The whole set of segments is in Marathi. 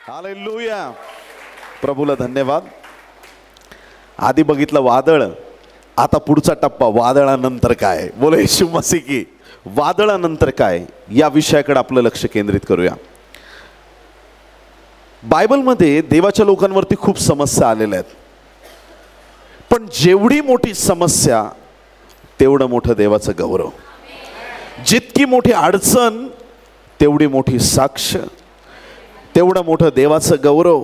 हालेलुया. प्रभूला धन्यवाद. आधी बघितलं वादळ, आता पुढचा टप्पा वादळानंतर काय. बोला येशू मसीह की. वादळानंतर काय या विषयाकडे आपलं लक्ष केंद्रित करूया. बायबलमध्ये देवाच्या लोकांवरती खूप समस्या आलेल्या आहेत, पण जेवढी मोठी समस्या तेवढं मोठं देवाचं गौरव. जितकी मोठी अडचण तेवढी मोठी साक्ष, तेवढं मोठं देवाचं गौरव.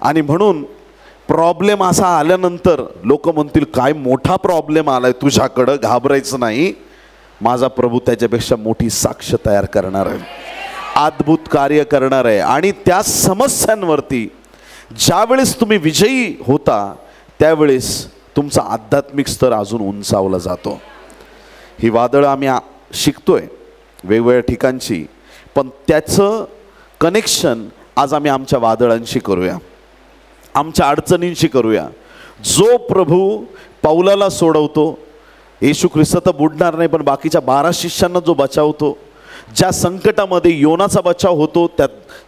आणि म्हणून प्रॉब्लेम असा आल्यानंतर लोक म्हणतील काय मोठा प्रॉब्लेम आलाय तुझ्याकडं, घाबरायचं नाही. माझा प्रभू त्याच्यापेक्षा मोठी साक्ष तयार करणार आहे, अद्भुत कार्य करणार आहे. आणि त्या समस्यांवरती ज्यावेळेस तुम्ही विजयी होता त्यावेळेस तुमचा आध्यात्मिक स्तर अजून उंचावला जातो. ही वादळं आम्ही शिकतोय वेगवेगळ्या ठिकाणची, पण त्याचं कनेक्शन आज आम्ही आमच्या वादळांशी करूया, आमच्या अडचणींशी करूया. जो प्रभू पौलाला सोडवतो, येशू ख्रिस्त तर बुडणार नाही पण बाकीच्या 12 शिष्यांना जो बचावतो, ज्या संकटामध्ये योनाचा बचाव होतो, त्या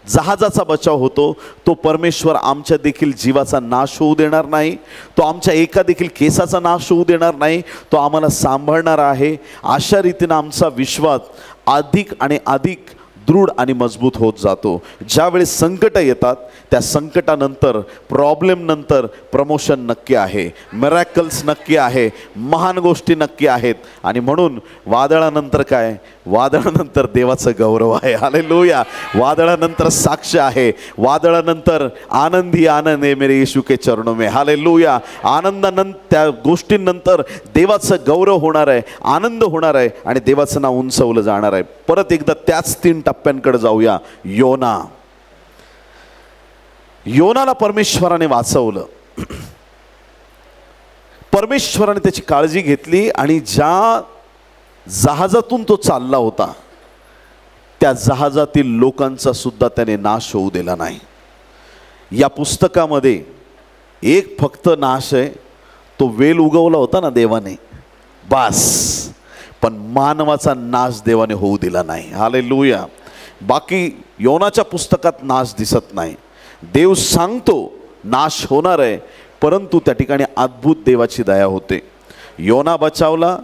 जहाजाचा बचाव होतो, तो परमेश्वर आमच्या देखील जीवाचा नाश होऊ देणार नाही. तो आमच्या एका देखील केसाचा नाश होऊ देणार नाही. तो आम्हाला सांभाळणार आहे. अशा रीतीने आमचा विश्वास अधिक आणि अधिक दृढ आणि मजबूत होत जातो. ज्यावेळेस संकट येतात त्या संकटानंतर, प्रॉब्लेम नंतर प्रमोशन नक्की आहे, मिरॅकल्स नक्की आहे, महान गोष्टी नक्की आहेत. आणि म्हणून वादळानंतर काय, वादळानंतर देवाचं गौरव आहे. हालेलुया. वादळानंतर साक्ष आहे, वादळानंतर आनंदी आनंद आहे मेरे यीशु के चरणों में. हालेलुया. आनंदानंतर त्या गोष्टींनंतर देवाचं गौरव होणार आहे, आनंद होणार आहे आणि देवाचं नाव उंचवलं जाणार आहे. परत एकदा त्याच 3 टप्प्यांकडे जाऊया. योनाला परमेश्वराने वाचवलं, परमेश्वराने त्याची काळजी घेतली आणि ज्या जहाजातून तो चालला होता त्या जहाजातील लोकांचा सुद्धा त्याने नाश होऊ दिला नाही. या पुस्तकामध्ये एक फक्त नाश आहे, तो वेल उगवला होता ना देवाने, बास. पण मानवाचा नाश देवाने होऊ दिला नाही. हालेलुया. बाकी योनाच्या पुस्तकात नाश दिसत नाही. देव सांगतो नाश होणार आहे, परंतु त्या ठिकाणी अद्भुत देवाची दया होते. योना बचावला,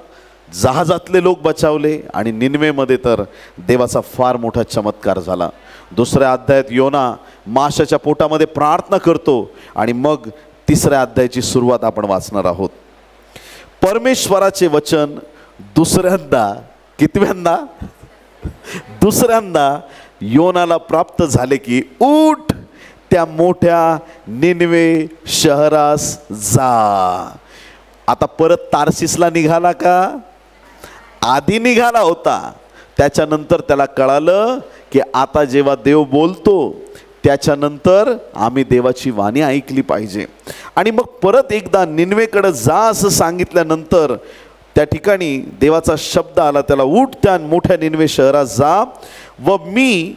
जहाजातले लोक बचावले आणि निनवेमध्ये तर देवाचा फार मोठा चमत्कार झाला. 2ऱ्या अध्यायात योना माशाच्या पोटामध्ये प्रार्थना करतो आणि मग 3ऱ्या अध्यायाची सुरुवात आपण वाचणार आहोत. परमेश्वराचे वचन दुसऱ्यांदा, कितव्यांदा, दुसऱ्यांदा योनाला प्राप्त झाले की उठ, त्या मोठ्या निनवे शहरास जा. आता परत तार्सिसला निघाला का? आधी निघाला होता. त्याच्यानंतर त्याला कळालं की आता जेव्हा देव बोलतो त्याच्यानंतर आम्ही देवाची वाणी ऐकली पाहिजे. आणि मग परत एकदा निनवेकडे जा असं सांगितल्यानंतर त्या ठिकाणी देवाचा शब्द आला त्याला, उठ त्या मोठ्या निनवे शहरात जा व मी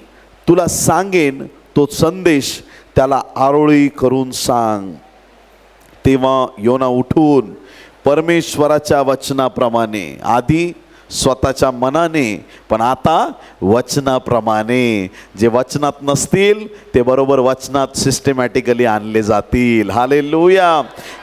तुला सांगेन तो संदेश त्याला आरोळी करून सांग. तेव्हा योना उठून परमेश्वराच्या वचनाप्रमाणे, आधी स्वतःच्या मनाने पण आता वचनाप्रमाणे, जे वचनात नसतील ते बरोबर वचनात सिस्टमॅटिकली आणले जातील. हालेलुया.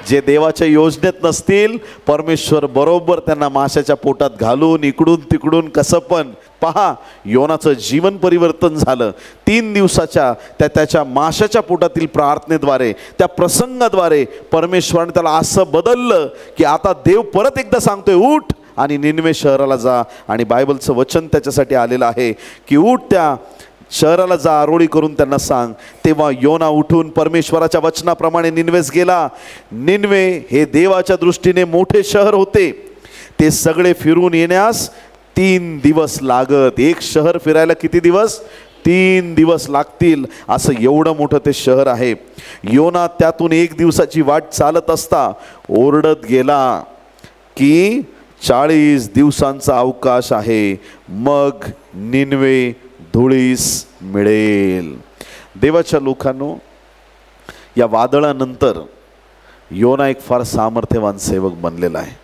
जे देवाच्या योजनेत नसतील परमेश्वर बरोबर त्यांना माशाच्या पोटात घालून इकडून तिकडून कसं पण. पहा, योनाचं जीवन परिवर्तन झालं 3 दिवसाच्या त्याच्या माशाच्या पोटातील प्रार्थनेद्वारे, त्या प्रसंगाद्वारे परमेश्वराने त्याला असं बदललं की आता देव परत एकदा सांगतोय उठ आणि निनवे शहराला जा. आणि बायबलचं वचन त्याच्यासाठी आलेलं आहे की उठ त्या शहराला जा, आरोळी करून त्यांना सांग. तेव्हा योना उठून परमेश्वराच्या वचनाप्रमाणे निनवेस गेला. निनवे हे देवाच्या दृष्टीने मोठे शहर होते. ते सगळे फिरून येण्यास 3 दिवस लागत. एक शहर फिरायला किती दिवस? 3 दिवस लागतील. असं एवढं मोठं ते शहर आहे. योना त्यातून 1 दिवसाची वाट चालत असता ओरडत गेला की 40 दिवसांचा अवकाश आहे, मग निनवे धुळीस मिळेल. देवाच्या लोकांनो, या वादळानंतर योना एक फार सामर्थ्यवान सेवक बनलेला आहे.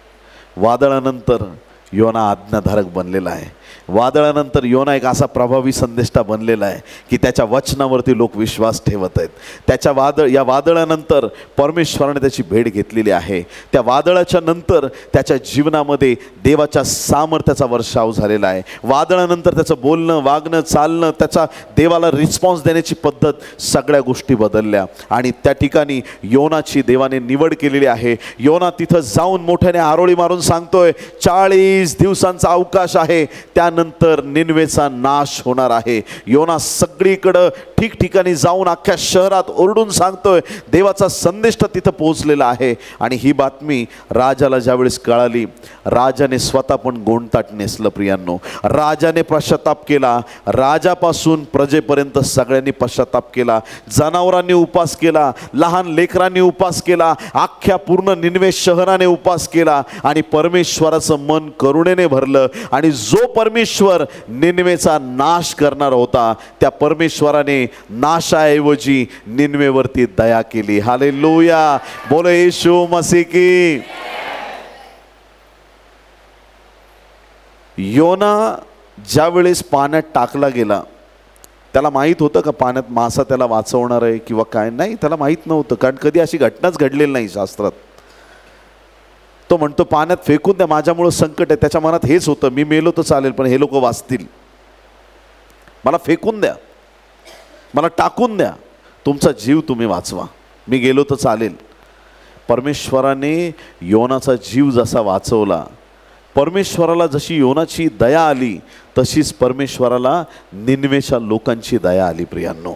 वादळानंतर योना आज्ञाधारक बनलेला आहे. वादळानंतर योना एक असा प्रभावी संदेष्टा बनलेला आहे की त्याच्या वचनावरती लोक विश्वास ठेवत आहेत. या वादळानंतर परमेश्वराने त्याची भेट घेतलेली आहे. त्या वादळाच्या नंतर त्याच्या जीवनामध्ये देवाच्या सामर्थ्याचा वर्षाव झालेला आहे. वादळानंतर त्याचं बोलणं, वागणं, चालणं, त्याचा देवाला रिस्पॉन्स देण्याची पद्धत, सगळ्या गोष्टी बदलल्या. आणि त्या ठिकाणी योनाची देवाने निवड केलेली आहे. योना तिथं जाऊन मोठ्याने आरोळी मारून सांगतोय 40 दिवसांचा अवकाश आहे, त्यानंतर निनवेचा नाश होणार आहे. योना सगळीकडं ठिकठिकाणी जाऊन अख्ख्या शहरात ओरडून सांगतोय. देवाचा संदेश तिथं पोहोचलेला आहे. आणि ही बातमी राजाला ज्यावेळेस कळाली, राजाने स्वतः पण गोंडताट नेसलं प्रियांनो. राजाने पश्चाताप केला. राजापासून प्रजेपर्यंत सगळ्यांनी पश्चाताप केला. जनावरांनी उपास केला, लहान लेकरांनी उपास केला, अख्ख्या पूर्ण निनवे शहराने उपास केला. आणि परमेश्वराचं मन करुणेने भरलं. आणि जो परमेश्वर निनवेचा नाश करणार होता, त्या परमेश्वराने नाशाऐवजी निनवेवरती दया केली. हालेलुया, बोलो येशू मसीह की. योना ज्या वेळेस पाण्यात टाकला गेला, त्याला माहीत होतं का पाण्यात मासा त्याला वाचवणार आहे किंवा काय? नाही, त्याला माहीत नव्हतं, कारण कधी अशी घटनाच घडलेली नाही शास्त्रात. तो म्हणतो पाण्यात फेकून द्या, माझ्यामुळं संकट आहे. त्याच्या मनात हेच होतं, मी मेलो तर चालेल पण हे लोक वाचतील, मला फेकून द्या, मला टाकून द्या, तुमचा जीव तुम्ही वाचवा, मी गेलो तर चालेल. परमेश्वराने योनाचा जीव जसा वाचवला, परमेश्वराला जशी योनाची दया आली, तशीच परमेश्वराला निनवेच्या लोकांची दया आली. प्रियांनो,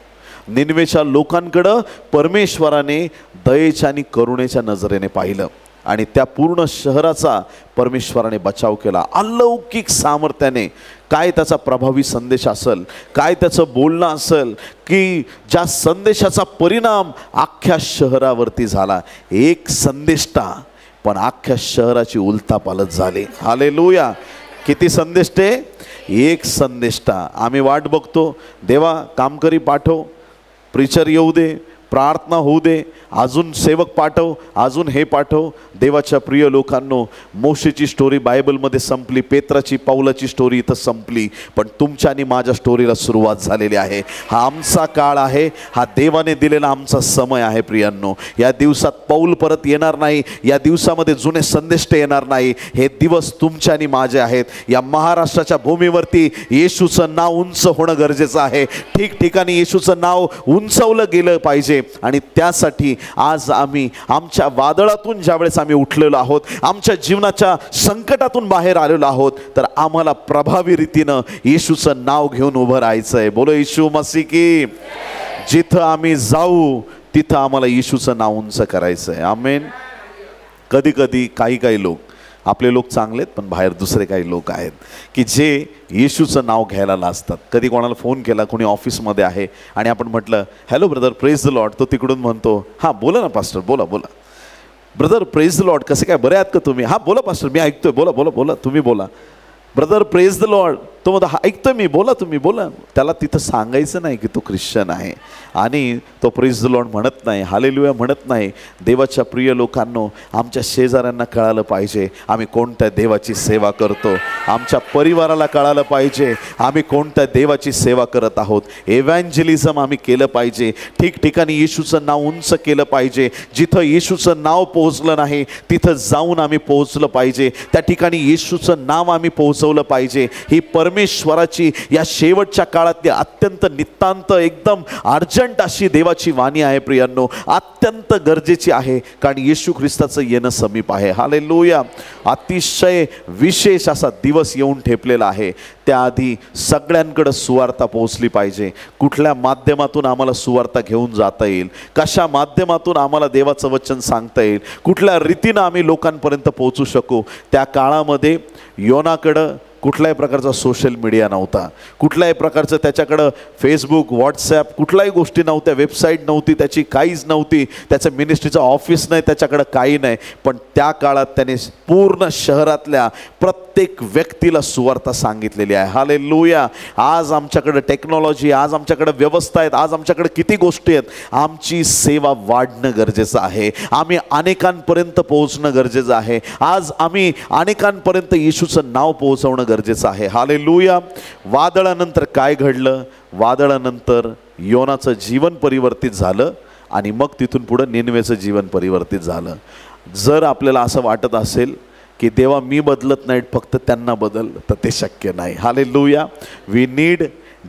निनवेच्या लोकांकडं परमेश्वराने दयेच्या आणि करुणेच्या नजरेने पाहिलं आणि त्या पूर्ण शहराचा परमेश्वराने बचाव केला. अलौकिक सामर्थ्याने. काय त्याचा प्रभावी संदेश असेल, काय त्याचं बोलणं असेल की ज्या संदेशाचा परिणाम अख्ख्या शहरावरती झाला. एक संदेष्टा, पण अख्ख्या शहराची उलथापालथ झाली. हालेलुया. किती संदेष्टे? एक संदेष्टा. आम्ही वाट बघतो, देवा कामकरी पाठव, प्रीचर येऊ दे, प्रार्थना होऊ दे, अजून सेवक पाठव, अजून हे पाठव. देवाच्या प्रिय लोकांनो, मोशेची स्टोरी बायबलमध्ये संपली, पेत्राची, पौलाची स्टोरी इथं संपली, पण तुमच्या आणि माझ्या स्टोरीला सुरुवात झालेली आहे. हा आमचा काळ आहे, हा देवाने दिलेला आमचा समय आहे. प्रियांनो, या दिवसात पौल परत येणार नाही, या दिवसामध्ये जुने संदेष्टे येणार नाही. हे दिवस तुमच्या आणि माझे आहेत. या महाराष्ट्राच्या भूमीवरती येशूचं नाव उंच होणं गरजेचं आहे. ठिकठिकाणी येशूचं नाव उंचवलं गेलं पाहिजे. आणि त्यासाठी आज आम्ही आमच्या वादळातून ज्यावेळेस आम्ही उठलेलो आहोत, आमच्या जीवनाच्या संकटातून बाहेर आलेलो आहोत, तर आम्हाला प्रभावी रीतीनं येशूचं नाव घेऊन उभं राहायचं आहे. बोलो येशू मसीह की. जिथं आम्ही जाऊ तिथं आम्हाला येशूचं नाव उंच करायचं आहे. आमेन. कधी कधी काही लोक, आपले लोक चांगलेत पण बाहेर दुसरे काही लोक आहेत की जे येशूचं नाव घ्यायला लाजतात. कधी कोणाला फोन केला, कोणी ऑफिसमध्ये आहे आणि आपण म्हटलं hello brother praise the Lord, तो तिकडून म्हणतो हां बोला ना पास्टर, बोला बोला. ब्रदर प्रेज द लॉर्ड, कसे काय, बरे आहात का तुम्ही? हां बोला पास्टर, मी ऐकतोय, बोला बोला बोला, तुम्ही बोला. ब्रदर प्रेज द लॉर्ड, तो म्हणतो ऐकतोय मी, बोला तुम्ही बोला. त्याला तिथं सांगायचं नाही की तो ख्रिश्चन आहे आणि तो प्रेज द लॉर्ड म्हणत नाही, हालेलुया म्हणत नाही. देवाच्या प्रिय लोकांनो, आमच्या शेजाऱ्यांना कळालं पाहिजे आम्ही कोणत्या देवाची सेवा करतो. आमच्या परिवाराला कळालं पाहिजे आम्ही कोणत्या देवाची सेवा करत आहोत. एव्हँजलिझम आम्ही केलं पाहिजे. ठिकठिकाणी येशूचं नाव उंच केलं पाहिजे. जिथं येशूचं नाव पोहोचलं नाही तिथं जाऊन आम्ही पोहोचलं पाहिजे. त्या ठिकाणी येशूचं नाव आम्ही पोहोचवलं पाहिजे. ही परमेश्वराची या शेवटच्या काळातली अत्यंत नितांत, एकदम अर्जंट अशी देवाची वाणी आहे. प्रियांनो, अत्यंत गरजेची आहे, कारण येशू ख्रिस्ताचं येणं समीप आहे. हालेलुया. अतिशय विशेष असा दिवस येऊन ठेपलेला आहे. त्याआधी सगळ्यांकडे सुवार्ता पोहोचली पाहिजे. कुठल्या माध्यमातून आम्हाला सुवार्ता घेऊन जाता येईल, कशा माध्यमातून आम्हाला देवाचं वचन सांगता येईल, कुठल्या रीतीनं आम्ही लोकांपर्यंत पोहोचू शकू. त्या काळामध्ये योनाकडं कुठल्याही प्रकारचा सोशल मीडिया नव्हता, कुठल्याही प्रकारचं त्याच्याकडं फेसबुक, व्हॉट्सॲप, कुठल्याही गोष्टी नव्हत्या, वेबसाईट नव्हती, त्याची काहीच नव्हती, त्याचं मिनिस्ट्रीचं ऑफिस नाही, त्याच्याकडं काही नाही. पण त्या काळात त्याने पूर्ण शहरातल्या प्रत्येक व्यक्तीला सुवार्ता सांगितलेली आहे. हालेलुया. आज आमच्याकडे टेक्नॉलॉजी, आज आमच्याकडे व्यवस्था आहेत, आज आमच्याकडे किती गोष्टी आहेत. आमची सेवा वाढणं गरजेचं आहे. आम्ही अनेकांपर्यंत पोहोचणं गरजेचं आहे. आज आम्ही अनेकांपर्यंत येशूचं नाव पोहोचवणं गरजेचं आहे. हालेलुया. वादळानंतर काय घडलं? वादळानंतर योनाचं जीवन परिवर्तित झालं आणि मग तिथून पुढं निनवेचं जीवन परिवर्तित झालं. जर आपल्याला असं वाटत असेल की देवा मी बदलत नाहीत, फक्त त्यांना बदल, तर ते शक्य नाही. Hallelujah. We need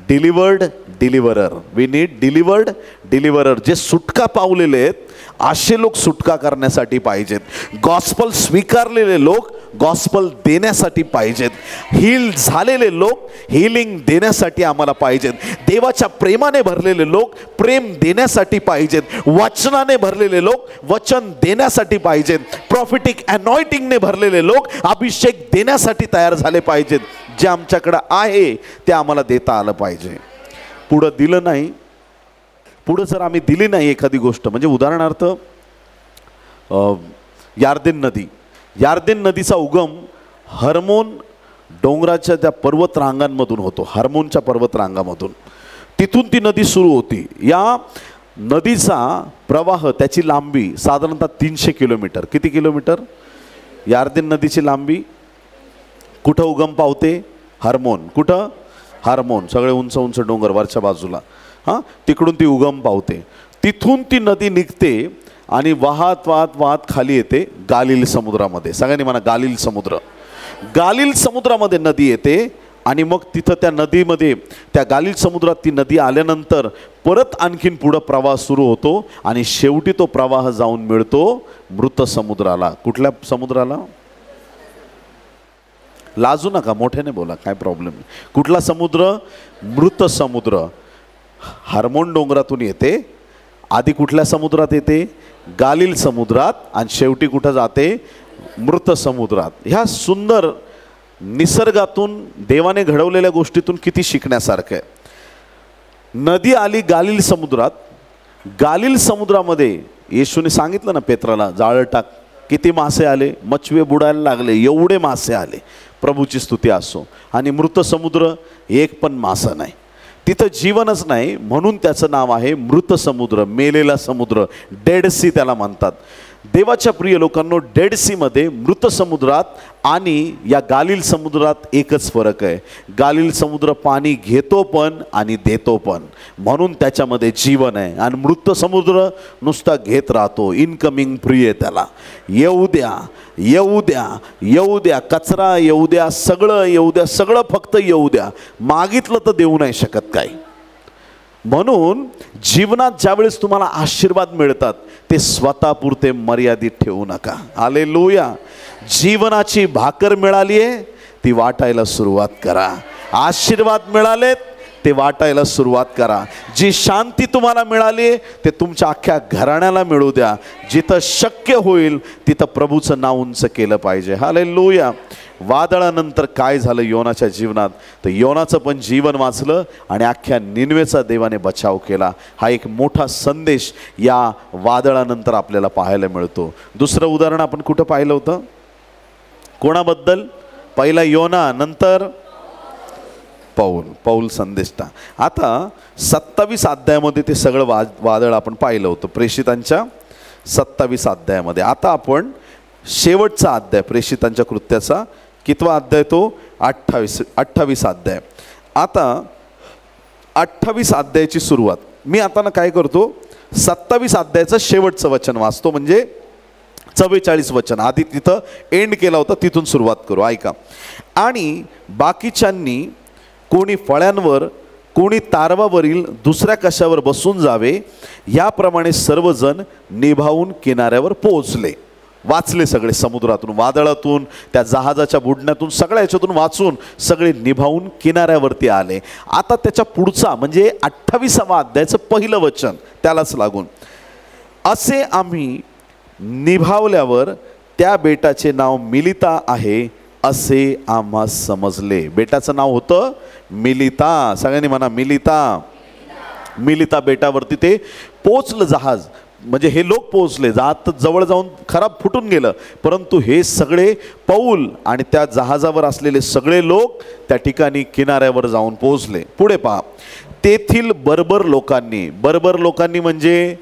delivered deliverer. We need delivered deliverer. जे सुटका पावलेले आहेत असे लोक सुटका करण्यासाठी पाहिजेत. गॉस्पल स्वीकारलेले लोक गॉस्पल देण्यासाठी पाहिजेत. हील झालेले लोक हीलिंग देण्यासाठी आम्हाला पाहिजेत. देवाच्या प्रेमाने भरलेले लोक प्रेम देण्यासाठी पाहिजेत. वचनाने भरलेले लोक वचन देण्यासाठी पाहिजेत. प्रॉफिटिक अनॉइंटिंगने भरलेले लोक अभिषेक देण्यासाठी तयार झाले पाहिजेत. जे आमच्याकडे आहे ते आम्हाला देता आलं पाहिजे. पुढं दिलं नाही, पुढं जर आम्ही दिली नाही एखादी गोष्ट, म्हणजे उदाहरणार्थ यार्देन नदीचा उगम हर्मोन डोंगराच्या त्या पर्वतरांगांमधून होतो. हर्मोनच्या पर्वतरांगामधून तिथून ती नदी सुरू होती. या नदीचा प्रवाह, त्याची लांबी साधारणतः 300 किलोमीटर. किती किलोमीटर? यार्देन नदीची लांबी. कुठं उगम पावते? हर्मोन. कुठं? हर्मोन. सगळे उंच उंच डोंगर वरच्या बाजूला, हां, तिकडून ती उगम पावते. तिथून ती नदी निघते आणि वाहत वाहत वाहत खाली येते गालिल समुद्रामध्ये. सगळ्यांनी म्हणा गालिल समुद्र. गालिल समुद्रामध्ये नदी येते आणि मग तिथं त्या नदीमध्ये, त्या गालिल समुद्रात ती नदी आल्यानंतर परत आणखीन पुढं प्रवाह सुरू होतो आणि शेवटी तो प्रवाह जाऊन मिळतो मृत समुद्राला. कुठल्या समुद्राला? लाजू नका, मोठ्याने बोला, काय प्रॉब्लेम नाही. कुठला समुद्र? मृत समुद्र. हर्मोन डोंगरातून येते, आधी कुठल्या समुद्रात येते? गालिल समुद्रात, आणि शेवटी कुठं जाते? मृत समुद्रात. ह्या सुंदर निसर्गातून, देवाने घडवलेल्या गोष्टीतून किती शिकण्यासारखं आहे. नदी आली गालिल समुद्रात. गालिल समुद्रामध्ये येशूने सांगितलं ना पेत्राला, जाळं टाक. किती मासे आले? मच्छवे बुडायला लागले, एवढे मासे आले. प्रभूची स्तुती असो. आणि मृत समुद्र, एक पण मासा नाही तिथं, जीवनच नाही, म्हणून त्याचं नाव आहे मृत समुद्र, मेलेला समुद्र. डेड सी त्याला म्हणतात. देवाच्या प्रिय लोकांनो, डेड सीमध्ये, मृत समुद्रात आणि या गालिल समुद्रात एकच फरक आहे. गालिल समुद्र पाणी घेतो पण आणि देतो पण, म्हणून त्याच्यामध्ये जीवन आहे. आणि मृत समुद्र नुसता घेत राहतो. इनकमिंग फ्री आहे त्याला. येऊ द्या, येऊ द्या, येऊ द्या, कचरा येऊ द्या, सगळं येऊ द्या, सगळं फक्त येऊ द्या. मागितलं तर देऊ नाही शकत काही. म्हणून जीवनात ज्यावेळेस तुम्हाला आशीर्वाद मिळतात ते स्वतःपुरते मर्यादित ठेवू नका. हालेलुया. जीवनाची भाकर मिळाली आहे, ती वाटायला सुरुवात करा. आशीर्वाद मिळालेत, ते वाटायला सुरुवात करा. जी शांती तुम्हाला मिळाली ते तुमच्या अख्ख्या घराण्याला मिळू द्या. जिथं शक्य होईल तिथं प्रभूचं नाव उंच केलं पाहिजे. हालेलुया. वादळानंतर काय झालं योनाच्या जीवनात? तर योनाचं पण जीवन वाचलं आणि अख्ख्या निनवेचा देवाने बचाव केला. हा एक मोठा संदेश या वादळानंतर आपल्याला पाहायला मिळतो. दुसरं उदाहरण आपण कुठं पाहिलं होतं? कोणाबद्दल? पहिला योना, नंतर पौल संदेष्टा. आता 27 अध्यायामध्ये ते सगळं वादळ आपण पाहिलं होतं, प्रेषितांच्या 27 अध्यायामध्ये. आता आपण शेवटचा अध्याय, प्रेषितांच्या कृत्याचा कितवा अध्याय? तो 28 अध्याय. आता 28 अध्यायाची सुरुवात मी आता काय करतो, 27 अध्यायाचं शेवटचं वचन वाचतो, म्हणजे 44 वचन. आधी तिथं एंड केला होता, तिथून सुरुवात करू. ऐका. आणि बाकीच्यांनी कोणी फळ्यांवर, कोणी तारवावरील दुसऱ्या कशावर बसून जावे, याप्रमाणे सर्वजण निभावून किनाऱ्यावर पोहोचले. वाचले सगळे, समुद्रातून, वादळातून, त्या जहाजाच्या बुडण्यातून, सगळ्या याच्यातून वाचून सगळे निभावून किनाऱ्यावरती आले. आता त्याच्या पुढचा म्हणजे 28व्या अध्यायाचं पहिलं वचन त्यालाच लागून, असे आम्ही निभावल्यावर त्या बेटाचे नाव मिलिता आहे असे आम्हा समजले. बेटाचं नाव होतं मिलिता. सगळ्यांनी म्हणा मिलिता. मिलिता बेटावरती ते पोचलं जहाज, म्हणजे हे लोक पोहोचले. जहाज जवळ जाऊन खराब फुटून गेलं, परंतु हे सगळे पौल आणि त्या जहाजावर असलेले सगळे लोक त्या ठिकाणी किनाऱ्यावर जाऊन पोहोचले. पुढे पहा. तेथील बर्बर लोकांनी, बर्बर लोकांनी म्हणजे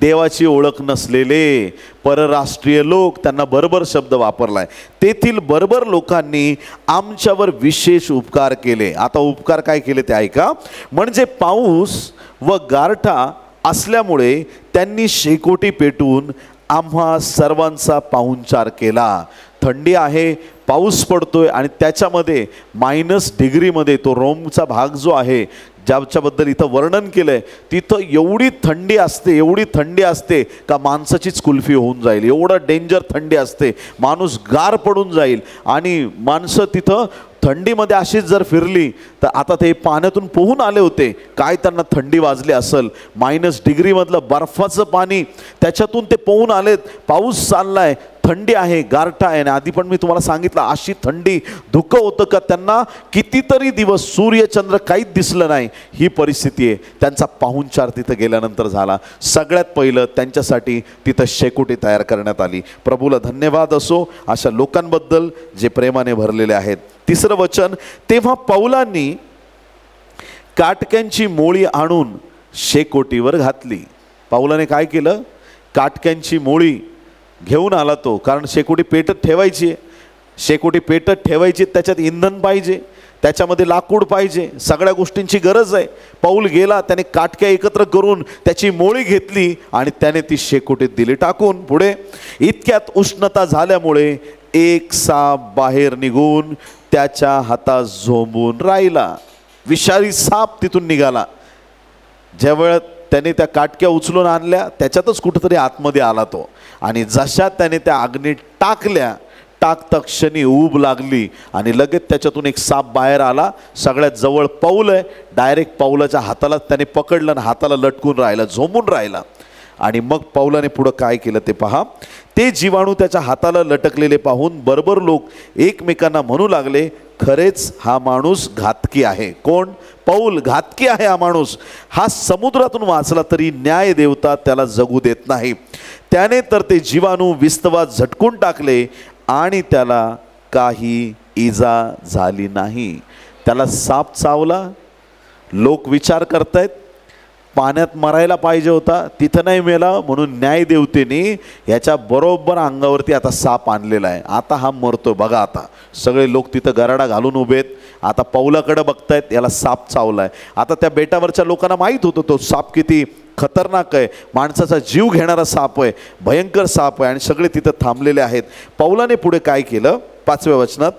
देवाची ओळख नसलेले परराष्ट्रीय लोक, त्यांना बर्बर शब्द वापरलाय. तेथील बर्बर लोकांनी आमच्यावर विशेष उपकार केले. आता उपकार काय केले ते ऐका. म्हणजे पाऊस व गारठा असल्यामुळे त्यांनी शेकोटी पेटून आम्हा सर्वांचा पाहुणचार केला. थंडी आहे, पाऊस पडतोय आणि त्याच्यामध्ये -डिग्रीमध्ये तो रोमचा भाग जो आहे ज्याच्याबद्दल इथं वर्णन केलं आहे, तिथं एवढी थंडी असते का माणसाचीच कुल्फी होऊन जाईल. एवढं डेंजर थंडी असते, माणूस गार पडून जाईल. आणि माणसं तिथं थंडीमध्ये अशीच जर फिरली तर, आता ते पाण्यातून पोहून आले होते, काय त्यांना थंडी वाजली असेल. -डिग्रीमधलं बर्फाचं पाणी, त्याच्यातून ते पोहून आलेत. पाऊस चाललाय, थंडी आहे, गारठा आहे. आणि आधी पण मी तुम्हाला सांगितलं, अशी थंडी धुकं होतं का त्यांना कितीतरी दिवस सूर्य चंद्र काहीच दिसलं नाही. ही परिस्थिती आहे. त्यांचा पाहुणचार तिथं गेल्यानंतर झाला. सगळ्यात पहिलं त्यांच्यासाठी तिथं शेकोटी तयार करण्यात आली. प्रभूला धन्यवाद असो अशा लोकांबद्दल जे प्रेमाने भरलेले आहेत. तिसरं वचन, तेव्हा पौलांनी काटक्यांची मोळी आणून शेकोटीवर घातली. पौलाने काय केलं? काटक्यांची मोळी घेऊन आला तो, कारण शेकोटी पेटत ठेवायची आहे. शेकोटी पेटत ठेवायची, त्याच्यात इंधन पाहिजे, त्याच्यामध्ये लाकूड पाहिजे, सगळ्या गोष्टींची गरज आहे. पौल गेला, त्याने काटक्या एकत्र करून त्याची मोळी घेतली आणि त्याने ती शेकोटीत दिली टाकून. पुढे इतक्यात उष्णता झाल्यामुळे एक साप बाहेर निघून त्याच्या हातात झोंबून राहिला. विषारी साप तिथून निघाला. ज्यावेळेस त्याने त्या काटक्या उचलून आणल्या, त्याच्यातच कुठंतरी आतमध्ये आला तो. आणि जशा त्याने त्या अग्नीत टाकल्या, टाकता क्षणी ऊब लागली आणि लगेच त्याच्यातून एक साप बाहेर आला. सगळ्यात जवळ पौल आहे, डायरेक्ट पौलाच्या हाताला त्याने पकडलं आणि हाताला लटकून राहिला, झोंबून राहिला. आणि मग पौलाने पुढं काय केलं ते पहा. ते जीवाणू त्याच्या हाताला लटकलेले पाहून बरोबर लोक एकमेकांना म्हणू लागले, खरेच हा माणूस घातकी आहे. कोण? पौल. घातकी आहे हा माणूस. हा समुद्रातून वाचला तरी न्याय देवता त्याला जगू देत नाही. त्याने तर ते जीवाणू विस्तवात झटकून टाकले आणि त्याला काही इजा झाली नाही. त्याला साप चावला. लोक विचार करतायत, पाण्यात मरायला पाहिजे होता, तिथं नाही मेला, म्हणून न्यायदेवतेने याच्या बरोबर अंगावरती आता साप आणलेला आहे. आता हा मरतोय. बघा, आता सगळे लोक तिथं गराडा घालून उभेत. आता पौलाकडे बघतायत, याला साप चावलाय. आता त्या बेटावरच्या लोकांना माहीत होतं तो साप किती खतरनाक आहे, माणसाचा जीव घेणारा साप आहे, भयंकर साप आहे. आणि सगळे तिथं थांबलेले आहेत. पौलाने पुढे काय केलं? 5व्या वचनात,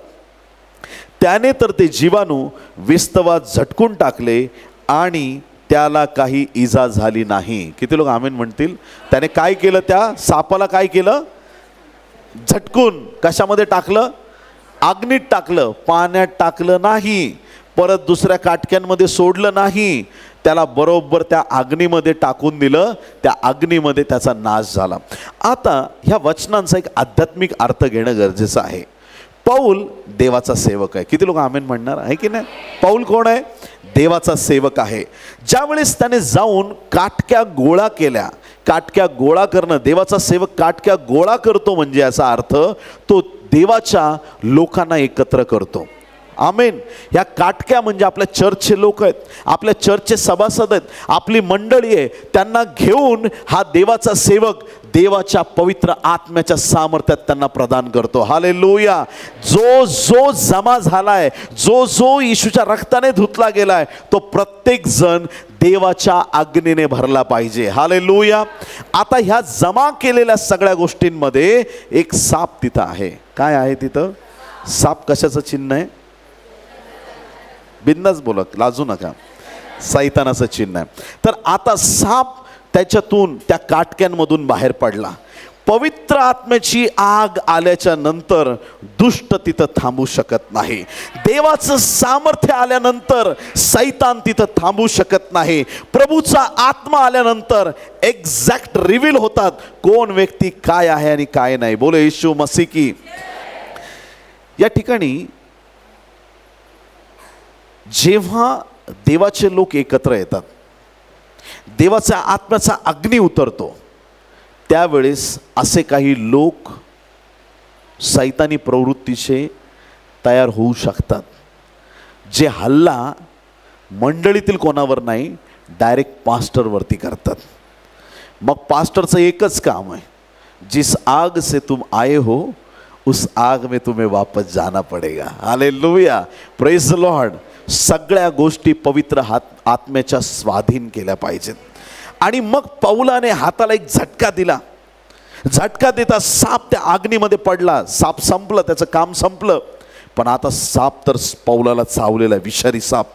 त्याने तर ते जीवाणू विस्तवात झटकून टाकले आणि त्याला काही इजा झाली नाही. किती लोक आमेन म्हणतील? त्याने काय केलं? त्या सापाला काय केलं? झटकून. कशामध्ये टाकलं? अग्नीत टाकलं. पाण्यात टाकलं नाही, परत दुसऱ्या काटक्यांमध्ये सोडलं नाही, त्याला बरोबर त्या अग्नीमध्ये टाकून दिलं. त्या अग्नीमध्ये त्याचा नाश झाला. आता ह्या वचनांचा एक आध्यात्मिक अर्थ घेणं गरजेचं आहे. पौल देवाचा सेवक आहे. किती लोक आमेन म्हणणार आहे की नाही? पौल कोण आहे? देवाचा सेवक आहे. ज्यावेळेस त्याने जाऊन काटक्या गोळा केल्या, काटक्या गोळा करणं, देवाचा सेवक काटक्या गोळा करतो म्हणजे याचा अर्थ तो देवाच्या लोकांना एकत्र करतो. आमेन. या काटक्या म्हणजे आपल्या चर्चचे लोक आहेत, आपल्या चर्चचे सभासद आहेत, आपली मंडळी आहे. त्यांना घेऊन हा देवाचा सेवक देवाच्या पवित्र आत्म्याच्या सामर्थ्यात त्यांना प्रदान करतो. हालेलुया. जो जो जमा झालाय, जो जो येशूच्या रक्ताने धुतला गेलाय, तो प्रत्येक जण देवाच्या अग्नीने भरला पाहिजे. हालेलुया. आता ह्या जमा केलेल्या सगळ्या गोष्टींमध्ये एक साप तिथं आहे. काय आहे तिथं? साप कशाचं चिन्ह आहे? बिंदास बोला, लाजू नका. सैतानाचं चिन्ह आहे. तर आता साप त्याच्यातून, त्या काटक्यांमधून बाहेर पडला. पवित्र आत्म्याची आग आल्याच्या नंतर दुष्ट तिथं थांबू शकत नाही. देवाचं सामर्थ्य आल्यानंतर सैतान तिथं थांबू शकत नाही. प्रभूचा आत्मा आल्यानंतर एक्झॅक्ट रिव्हील होतात कोण व्यक्ती काय आहे आणि काय नाही. बोले येशू मसीह की. या ठिकाणी जेव्हा देवाचे लोक एकत्र येतात, देवाचा आत्म्याचा अग्नी उतरतो, त्यावेळेस असे काही लोक सैतानी प्रवृत्तीचे तयार होऊ शकतात, जे हल्ला मंडळीतील कोणावर नाही, डायरेक्ट पास्टरवरती करतात. मग पास्टरचं एकच काम आहे, जिस आग से तुम आए हो उस आग में तुम्हें वापस जाना पडेगा. Hallelujah, praise the Lord. सगळ्या गोष्टी पवित्र आत्म्याच्या स्वाधीन केल्या पाहिजेत. आणि मग पौलाने हाताला एक झटका दिला. झटका देता साप त्या अग्नीमध्ये पडला. साप संपलं, त्याचं काम संपलं. पण आता साप तर पौलाला चावलेला आहे, विषारी साप.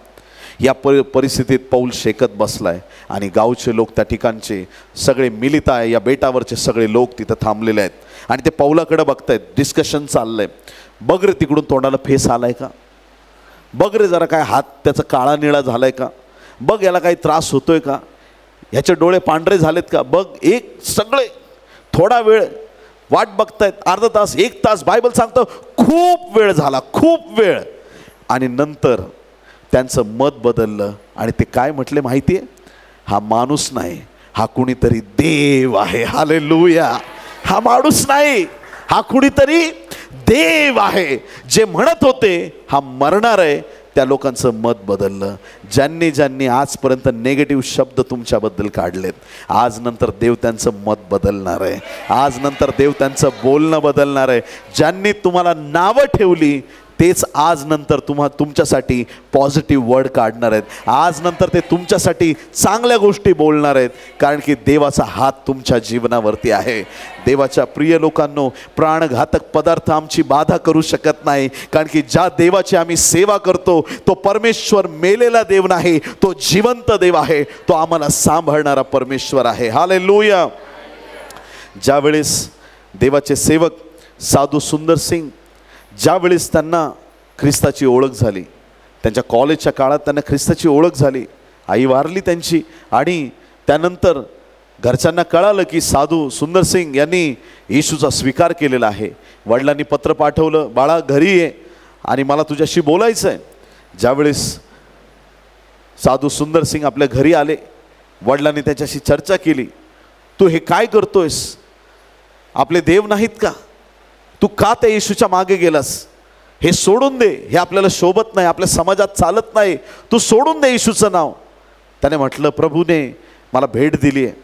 या परिस्थितीत पौल शेकत बसलाय आणि गावचे लोक, त्या ठिकाणचे सगळे मिलित आहे, या बेटावरचे सगळे लोक तिथं थांबलेले आहेत आणि ते पौलाकडे बघतायत. डिस्कशन चाललंय. बघ रे तिकडून तोंडाला फेस आलाय का, बघ रे जरा काय हात त्याचा काळा निळा झालाय का, बघ याला काही त्रास होतोय का, ह्याचे डोळे पांढरे झालेत का, बघ. एक सगळे थोडा वेळ वाट बघतायत, अर्धा तास, एक तास, बायबल सांगतं खूप वेळ झाला, खूप वेळ. आणि नंतर त्यांचं मत बदललं आणि ते काय म्हटले माहिती आहे, हा माणूस नाही, हा कुणीतरी देव आहे. हालेलुया. हा माणूस नाही, हा कुणीतरी देव आहे. जे म्हणत होते हा मरणार आहे, त्या लोकांचं मत बदललं. ज्यांनी ज्यांनी आजपर्यंत नेगेटिव्ह शब्द तुमच्याबद्दल काढलेत, आज नंतर देव त्यांचं मत बदलणार आहे. आज नंतर देव त्यांचं बोलणं बदलणार आहे. ज्यांनी तुम्हाला नावं ठेवली तेच आज नंतर तुमच्यासाठी पॉझिटिव्ह वर्ड काढणार आहेत. आज नंतर ते तुमच्यासाठी चांगल्या गोष्टी बोलणार आहेत, कारण की देवाचा हात तुमच्या जीवनावरती आहे. देवाच्या प्रिय लोकांनो, प्राणघातक पदार्थ आमची बाधा करू शकत नाही, कारण की ज्या देवाची आम्ही सेवा करतो तो परमेश्वर मेलेला देव नाही, तो जिवंत देव आहे. तो आम्हाला सांभाळणारा परमेश्वर आहे. हालेलुया. ज्यावेळेस देवाचे सेवक साधू सुंदर सिंग, ज्यावेळेस त्यांना ख्रिस्ताची ओळख झाली, त्यांच्या कॉलेजच्या काळात त्यांना ख्रिस्ताची ओळख झाली, आई वारली त्यांची, आणि त्यानंतर घरच्यांना कळालं की साधू सुंदर सिंग यांनी येशूचा स्वीकार केलेला आहे. वडिलांनी पत्र पाठवलं, बाळा घरी ये आणि मला तुझ्याशी बोलायचं आहे. ज्यावेळेस साधू सुंदर सिंग आपल्या घरी आले, वडिलांनी त्याच्याशी चर्चा केली. तू हे काय करतोयस, आपले देव नाहीत का, तू का त्या येशूच्या मागे गेलास, हे सोडून दे, हे आपल्याला शोभत नाही, आपल्या समाजात चालत नाही, तू सोडून दे येशूचं नाव. त्याने म्हटलं, प्रभूने मला भेट दिली आहे,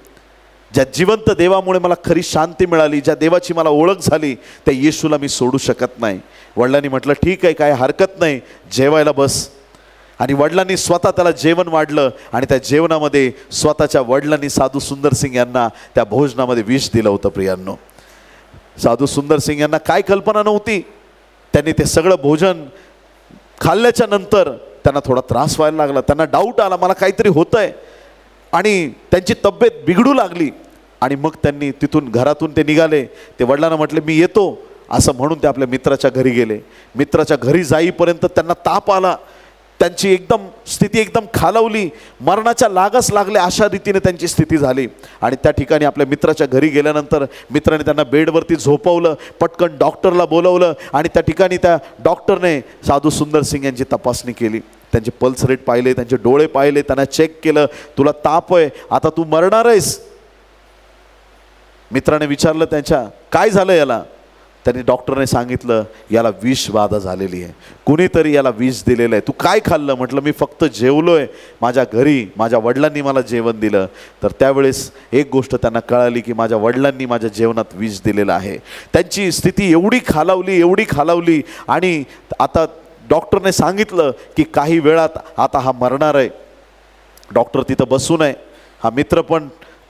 ज्या जिवंत देवामुळे मला खरी शांती मिळाली, ज्या देवाची मला ओळख झाली, त्या येशूला मी सोडू शकत नाही. वडिलांनी म्हटलं ठीक आहे, काय हरकत नाही, जेवायला बस. आणि वडिलांनी स्वतः त्याला जेवण वाढलं आणि त्या जेवणामध्ये स्वतःच्या वडिलांनी साधू सुंदर सिंग यांना त्या भोजनामध्ये विष दिलं होतं. प्रियांनो, साधू सुंदर सिंग यांना काय कल्पना नव्हती. त्यांनी ते सगळं भोजन खाल्ल्याच्या नंतर त्यांना थोडा त्रास व्हायला लागला. त्यांना डाऊट आला, मला काहीतरी होतंय, आणि त्यांची तब्येत बिघडू लागली. आणि मग त्यांनी तिथून घरातून ते निघाले. ते वडिलांना म्हटले मी येतो असं म्हणून ते आपल्या मित्राच्या घरी गेले. मित्राच्या घरी जाईपर्यंत त्यांना ताप आला, त्यांची एकदम स्थिती एकदम खालावली, मरणाच्या लागच लागले अशा रीतीने त्यांची स्थिती झाली. आणि त्या ठिकाणी आपल्या मित्राच्या घरी गेल्यानंतर मित्राने त्यांना बेडवरती झोपवलं, पटकन डॉक्टरला बोलवलं आणि त्या ठिकाणी त्या डॉक्टरने साधू सुंदर सिंग यांची तपासणी केली. त्यांचे पल्स रेट पाहिले, त्यांचे डोळे पाहिले, त्यांना चेक केलं, तुला ताप आहे, आता तू मरणार आहेस. मित्राने विचारलं त्यांच्या काय झालं याला. त्यांनी डॉक्टरने सांगितलं याला विष बाधा झालेली आहे, कुणीतरी याला विष दिलेलं आहे. तू काय खाल्लं. म्हटलं मी फक्त जेवलोय, माझ्या घरी माझ्या वडिलांनी मला जेवण दिलं. तर त्यावेळेस एक गोष्ट त्यांना कळाली की माझ्या वडिलांनी माझ्या जेवणात विष दिलेलं आहे. त्यांची स्थिती एवढी खालावली आणि आता डॉक्टरने सांगितलं की काही वेळात आता हा मरणार आहे. डॉक्टर तिथं बसून आहे, हा मित्र पण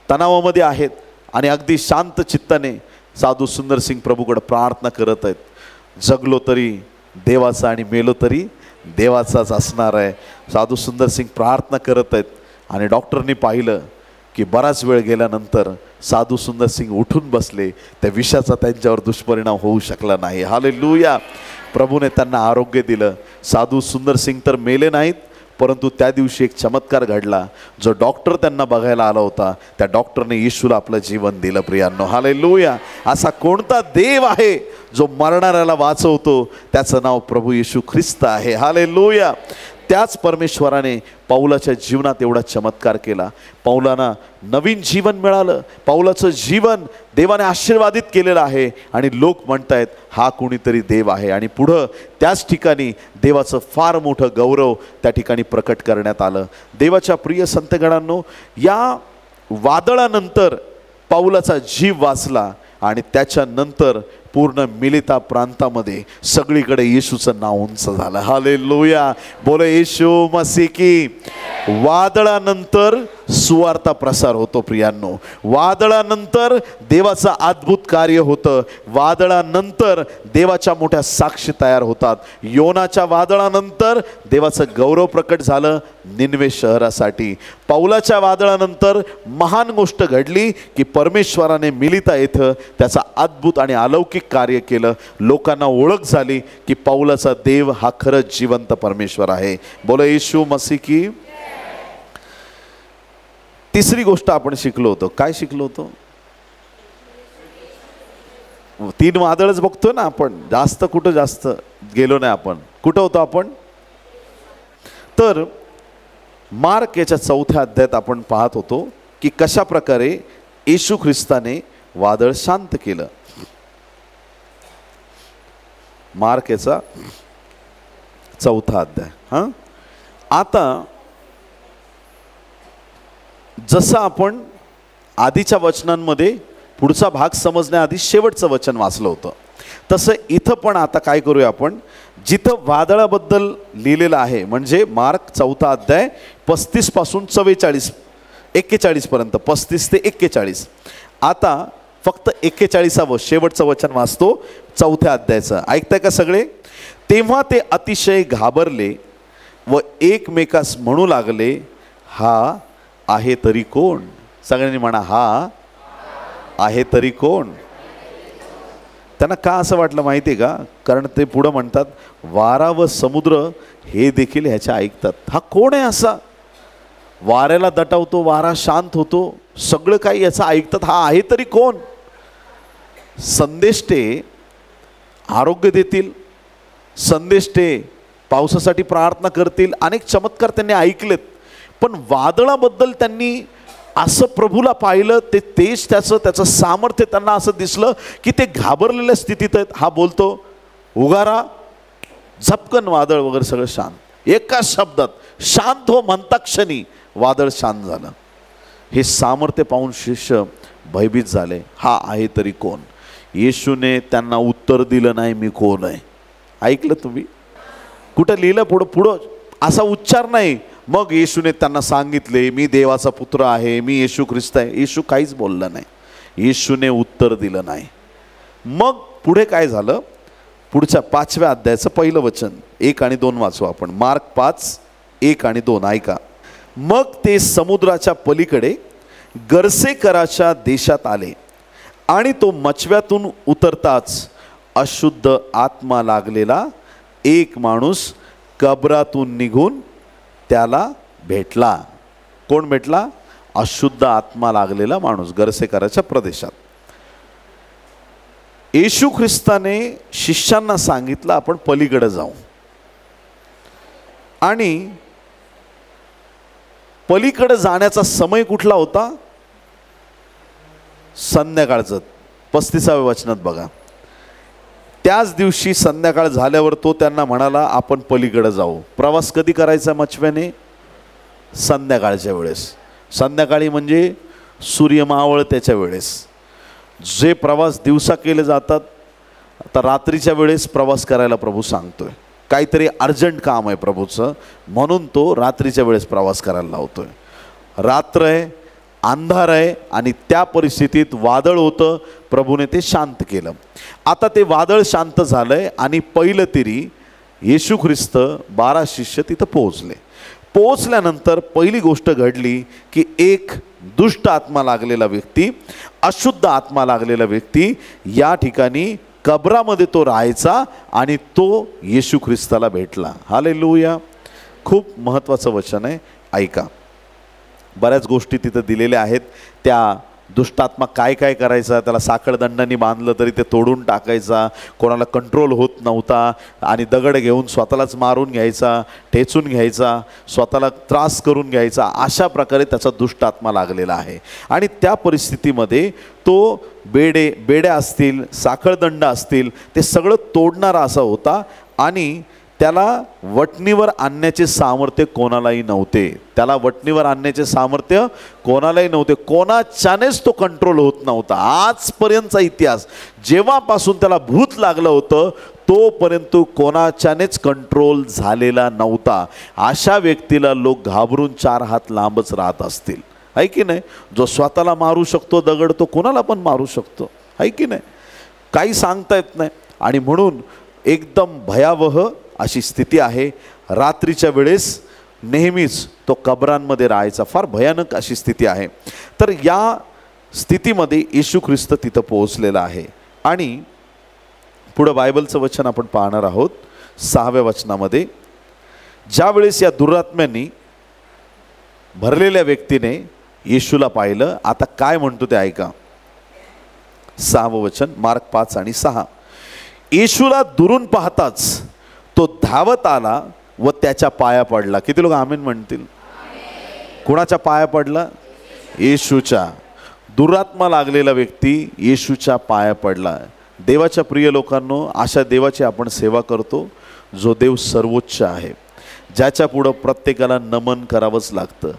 तणावामध्ये आहेत आणि अगदी शांत चित्ताने साधू सुंदर सिंग प्रभूकडे प्रार्थना करत आहेत. जगलो तरी देवाचा आणि मेलो तरी देवाचाच असणार आहे. साधू सुंदर सिंग प्रार्थना करत आहेत आणि डॉक्टरनी पाहिलं की बराच वेळ गेल्यानंतर साधू सुंदर सिंग उठून बसले. त्या विषाचा त्यांच्यावर दुष्परिणाम होऊ शकला नाही. हालेलुया. प्रभूने त्यांना आरोग्य दिलं. साधू सुंदर सिंग तर मेले नाहीत, परंतु त्या दिवशी एक चमत्कार घडला. जो डॉक्टर त्यांना बघायला आला होता त्या डॉक्टरने येशूला आपलं जीवन दिलं. प्रियांनो, हालेलुया. असा कोणता देव आहे जो मरणाऱ्याला वाचवतो, त्याचं नाव प्रभू येशू ख्रिस्त आहे. हालेलुया. त्याच परमेश्वराने पौलाच्या जीवनात एवढा चमत्कार केला. पौलांना नवीन जीवन मिळालं. पौलाचं जीवन देवाने आशीर्वादित केलेलं आहे आणि लोक म्हणतायत हा कोणीतरी देव आहे. आणि पुढं त्याच ठिकाणी देवाचं फार मोठं गौरव त्या ठिकाणी प्रकट करण्यात आलं. देवाच्या प्रिय संतगणांनो, या वादळानंतर पौलाचा जीव वाचला आणि त्याच्यानंतर पूर्ण मिलिता प्रांतामध्ये सगळीकडे येशूचं नाव उंच झालं. हालेलुया, बोले येशू मसीह की. वादळानंतर सुवार्ता प्रसार होतो प्रियांनो. वादळानंतर देवाचं अद्भुत कार्य होतं. वादळानंतर देवाच्या मोठ्या साक्षी तयार होतात. योनाच्या वादळानंतर देवाचं गौरव प्रकट झालं निनवे शहरासाठी. पौलाच्या वादळानंतर महान गोष्ट घडली की परमेश्वराने मिलिता येथे त्याचा अद्भुत आणि अलौकिक कार्य केलं. लोकांना ओळख झाली की पौलाचा देव हा खरंच जिवंत परमेश्वर आहे. बोला येशू मसीह की. तिसरी गोष्ट आपण शिकलो होतो. काय शिकलो होतो? 3 वादळच बघतोय ना आपण, जास्त कुठं जास्त गेलो नाही आपण. कुठं होतो आपण? तर मार्क याच्या 4थ्या अध्यायात आपण पाहत होतो की कशा प्रकारे येशू ख्रिस्ताने वादळ शांत केलं. मार्क याचा 4था अध्याय. आता जसं आपण आधीच्या वचनांमध्ये पुढचा भाग समजण्याआधी शेवटचं वचन वाचलं होतं, तसं इथं पण आता काय करूया आपण, जिथं वादळाबद्दल लिहिलेलं आहे म्हणजे मार्क 4था अध्याय 35 पासून 41 पर्यंत, 35 ते 41. आता फक्त 41वं शेवटचं वचन वाचतो 4थ्या अध्यायाचं. ऐकताय का सगळे? तेव्हा ते अतिशय घाबरले व एकमेकास म्हणू लागले, हा आहे तरी कोण? सगळ्यांनी म्हणा, हा आहे तरी कोण? त्यांना का असं वाटलं माहिती आहे का? कारण ते पुढं म्हणतात, वारा व समुद्र हे देखील ह्याच्या ऐकतात. हा कोण आहे असा? वाऱ्याला दटावतो, वारा शांत होतो, सगळं काही याचं ऐकतात. हा आहे तरी कोण? संदेष्टे आरोग्य देतील, संदेष्टे पावसासाठी प्रार्थना करतील, अनेक चमत्कार त्यांनी ऐकलेत. पण वादळाबद्दल त्यांनी असं प्रभूला पाहिलं, तेच त्याचं सामर्थ्य त्यांना असं दिसलं की ते घाबरलेल्या स्थितीत आहेत. हा बोलतो उगारा, झपकन वादळ वगैरे सगळं शांत. एका शब्दात शांत हो म्हणता क्षणी वादळ शांत झालं. हे सामर्थ्य पाहून शिष्य भयभीत झाले. हा आहे तरी कोण? येशूने त्यांना उत्तर दिलं नाही, मी कोण आहे. ऐकलं तुम्ही? कुठं लिहिलं पुढं असा उच्चार नाही. मग येशूने त्यांना सांगितले, मी देवाचा पुत्र आहे, मी येशू ख्रिस्त आहे. येशू काहीच बोलला नाही, येशूने उत्तर दिलं नाही. मग पुढे काय झालं? पुढच्या 5व्या अध्यायाचं पहिलं वचन 1 आणि 2 वाचू आपण. मार्क 5, 1 आणि 2 ऐका. मग ते समुद्राच्या पलीकडे गर्सेकराच्या देशात आले आणि तो मचव्यातून उतरताच अशुद्ध आत्मा लागलेला एक माणूस कबरातून निघून त्याला भेटला. कोण भेटला? अशुद्ध आत्मा लागलेला माणूस गर्सेकराच्या प्रदेशात. येशू ख्रिस्ताने शिष्यांना सांगितलं आपण पलीकडे जाऊ. आणि पलीकडे जाण्याचा समय कुठला होता? संध्याकाळचं. 35व्या वचनात बघा. त्याच दिवशी संध्याकाळ झाल्यावर तो त्यांना म्हणाला, आपण पलीकडे जाऊ. प्रवास कधी करायचा मचव्याने? संध्याकाळच्या वेळेस. संध्याकाळी म्हणजे सूर्य मावळत्याच्या वेळेस. जे प्रवास दिवसा केले जातात, आता रात्रीच्या वेळेस प्रवास करायला प्रभू सांगतोय. काहीतरी अर्जंट काम आहे प्रभूचं, म्हणून तो रात्रीच्या वेळेस प्रवास करायला लावतोय. रात्र आहे, अंधार आहे आणि त्या परिस्थितीत वादळ होतं. प्रभूने ते शांत केलं. आता ते वादळ शांत झालंय आणि पहिलं तरी येशू ख्रिस्त 12 शिष्य तिथं पोहोचले. पोहोचल्यानंतर पहिली गोष्ट घडली की एक दुष्ट आत्मा लागलेला व्यक्ती, अशुद्ध आत्मा लागलेला व्यक्ती या ठिकाणी कबरामध्ये तो राहायचा आणि तो येशू ख्रिस्ताला भेटला. हालेलुया. खूप महत्त्वाचं वचन आहे, ऐका. बऱ्याच गोष्टी तिथं दिलेल्या आहेत. त्या दुष्टात्मा काय काय करायचा? त्याला साखळदंडांनी बांधलं तरी ते तोडून टाकायचा, कोणाला कंट्रोल होत नव्हता आणि दगड घेऊन स्वतःलाच मारून घ्यायचा, ठेचून घ्यायचा, स्वतःला त्रास करून घ्यायचा. अशा प्रकारे त्याचा दुष्टात्मा लागलेला आहे. आणि त्या परिस्थितीमध्ये तो बेड्या असतील, साखळदंड असतील, ते सगळं तोडणारा असा होता. आणि त्याला वटणीवर आणण्याचे सामर्थ्य कोणालाही नव्हते. त्याला वटणीवर आणण्याचे सामर्थ्य कोणालाही नव्हते. कोणाच्यानेच तो कंट्रोल होत नव्हता. आजपर्यंतचा इतिहास, जेव्हापासून त्याला भूत लागलं होतं तोपर्यंत कोणाच्यानेच कंट्रोल झालेला नव्हता. अशा व्यक्तीला लोक घाबरून 4 हात लांबच राहत असतील, आहे की नाही. जो स्वतःला मारू शकतो दगड, तो कोणाला पण मारू शकतो, आहे की नाही. काही सांगता येत नाही. आणि म्हणून एकदम भयावह अशी स्थिती आहे. रात्रीच्या वेळेस नेहमीच तो कबरांमध्ये राहायचा. फार भयानक अशी स्थिती आहे. तर या स्थितीमध्ये येशू ख्रिस्त तिथं पोहोचलेला आहे. आणि पुढं बायबलचं वचन आपण पाहणार आहोत 6व्या वचनामध्ये. ज्यावेळेस या दुरात्म्यांनी भरलेल्या व्यक्तीने येशूला पाहिलं, आता काय म्हणतो ते ऐका. 6वं वचन, मार्क 5 आणि 6. येशूला दुरून पाहताच तो धावत आला व त्याच्या पाया पडला. किती लोक आमेन म्हणतील. कुणाच्या पाया पडला? येशूच्या. दुरात्मा लागलेला व्यक्ती येशूच्या पाया पडला. देवाच्या प्रिय लोकांनो, अशा देवाची आपण सेवा करतो जो देव सर्वोच्च आहे, ज्याच्या पुढं प्रत्येकाला नमन करावंच लागतं.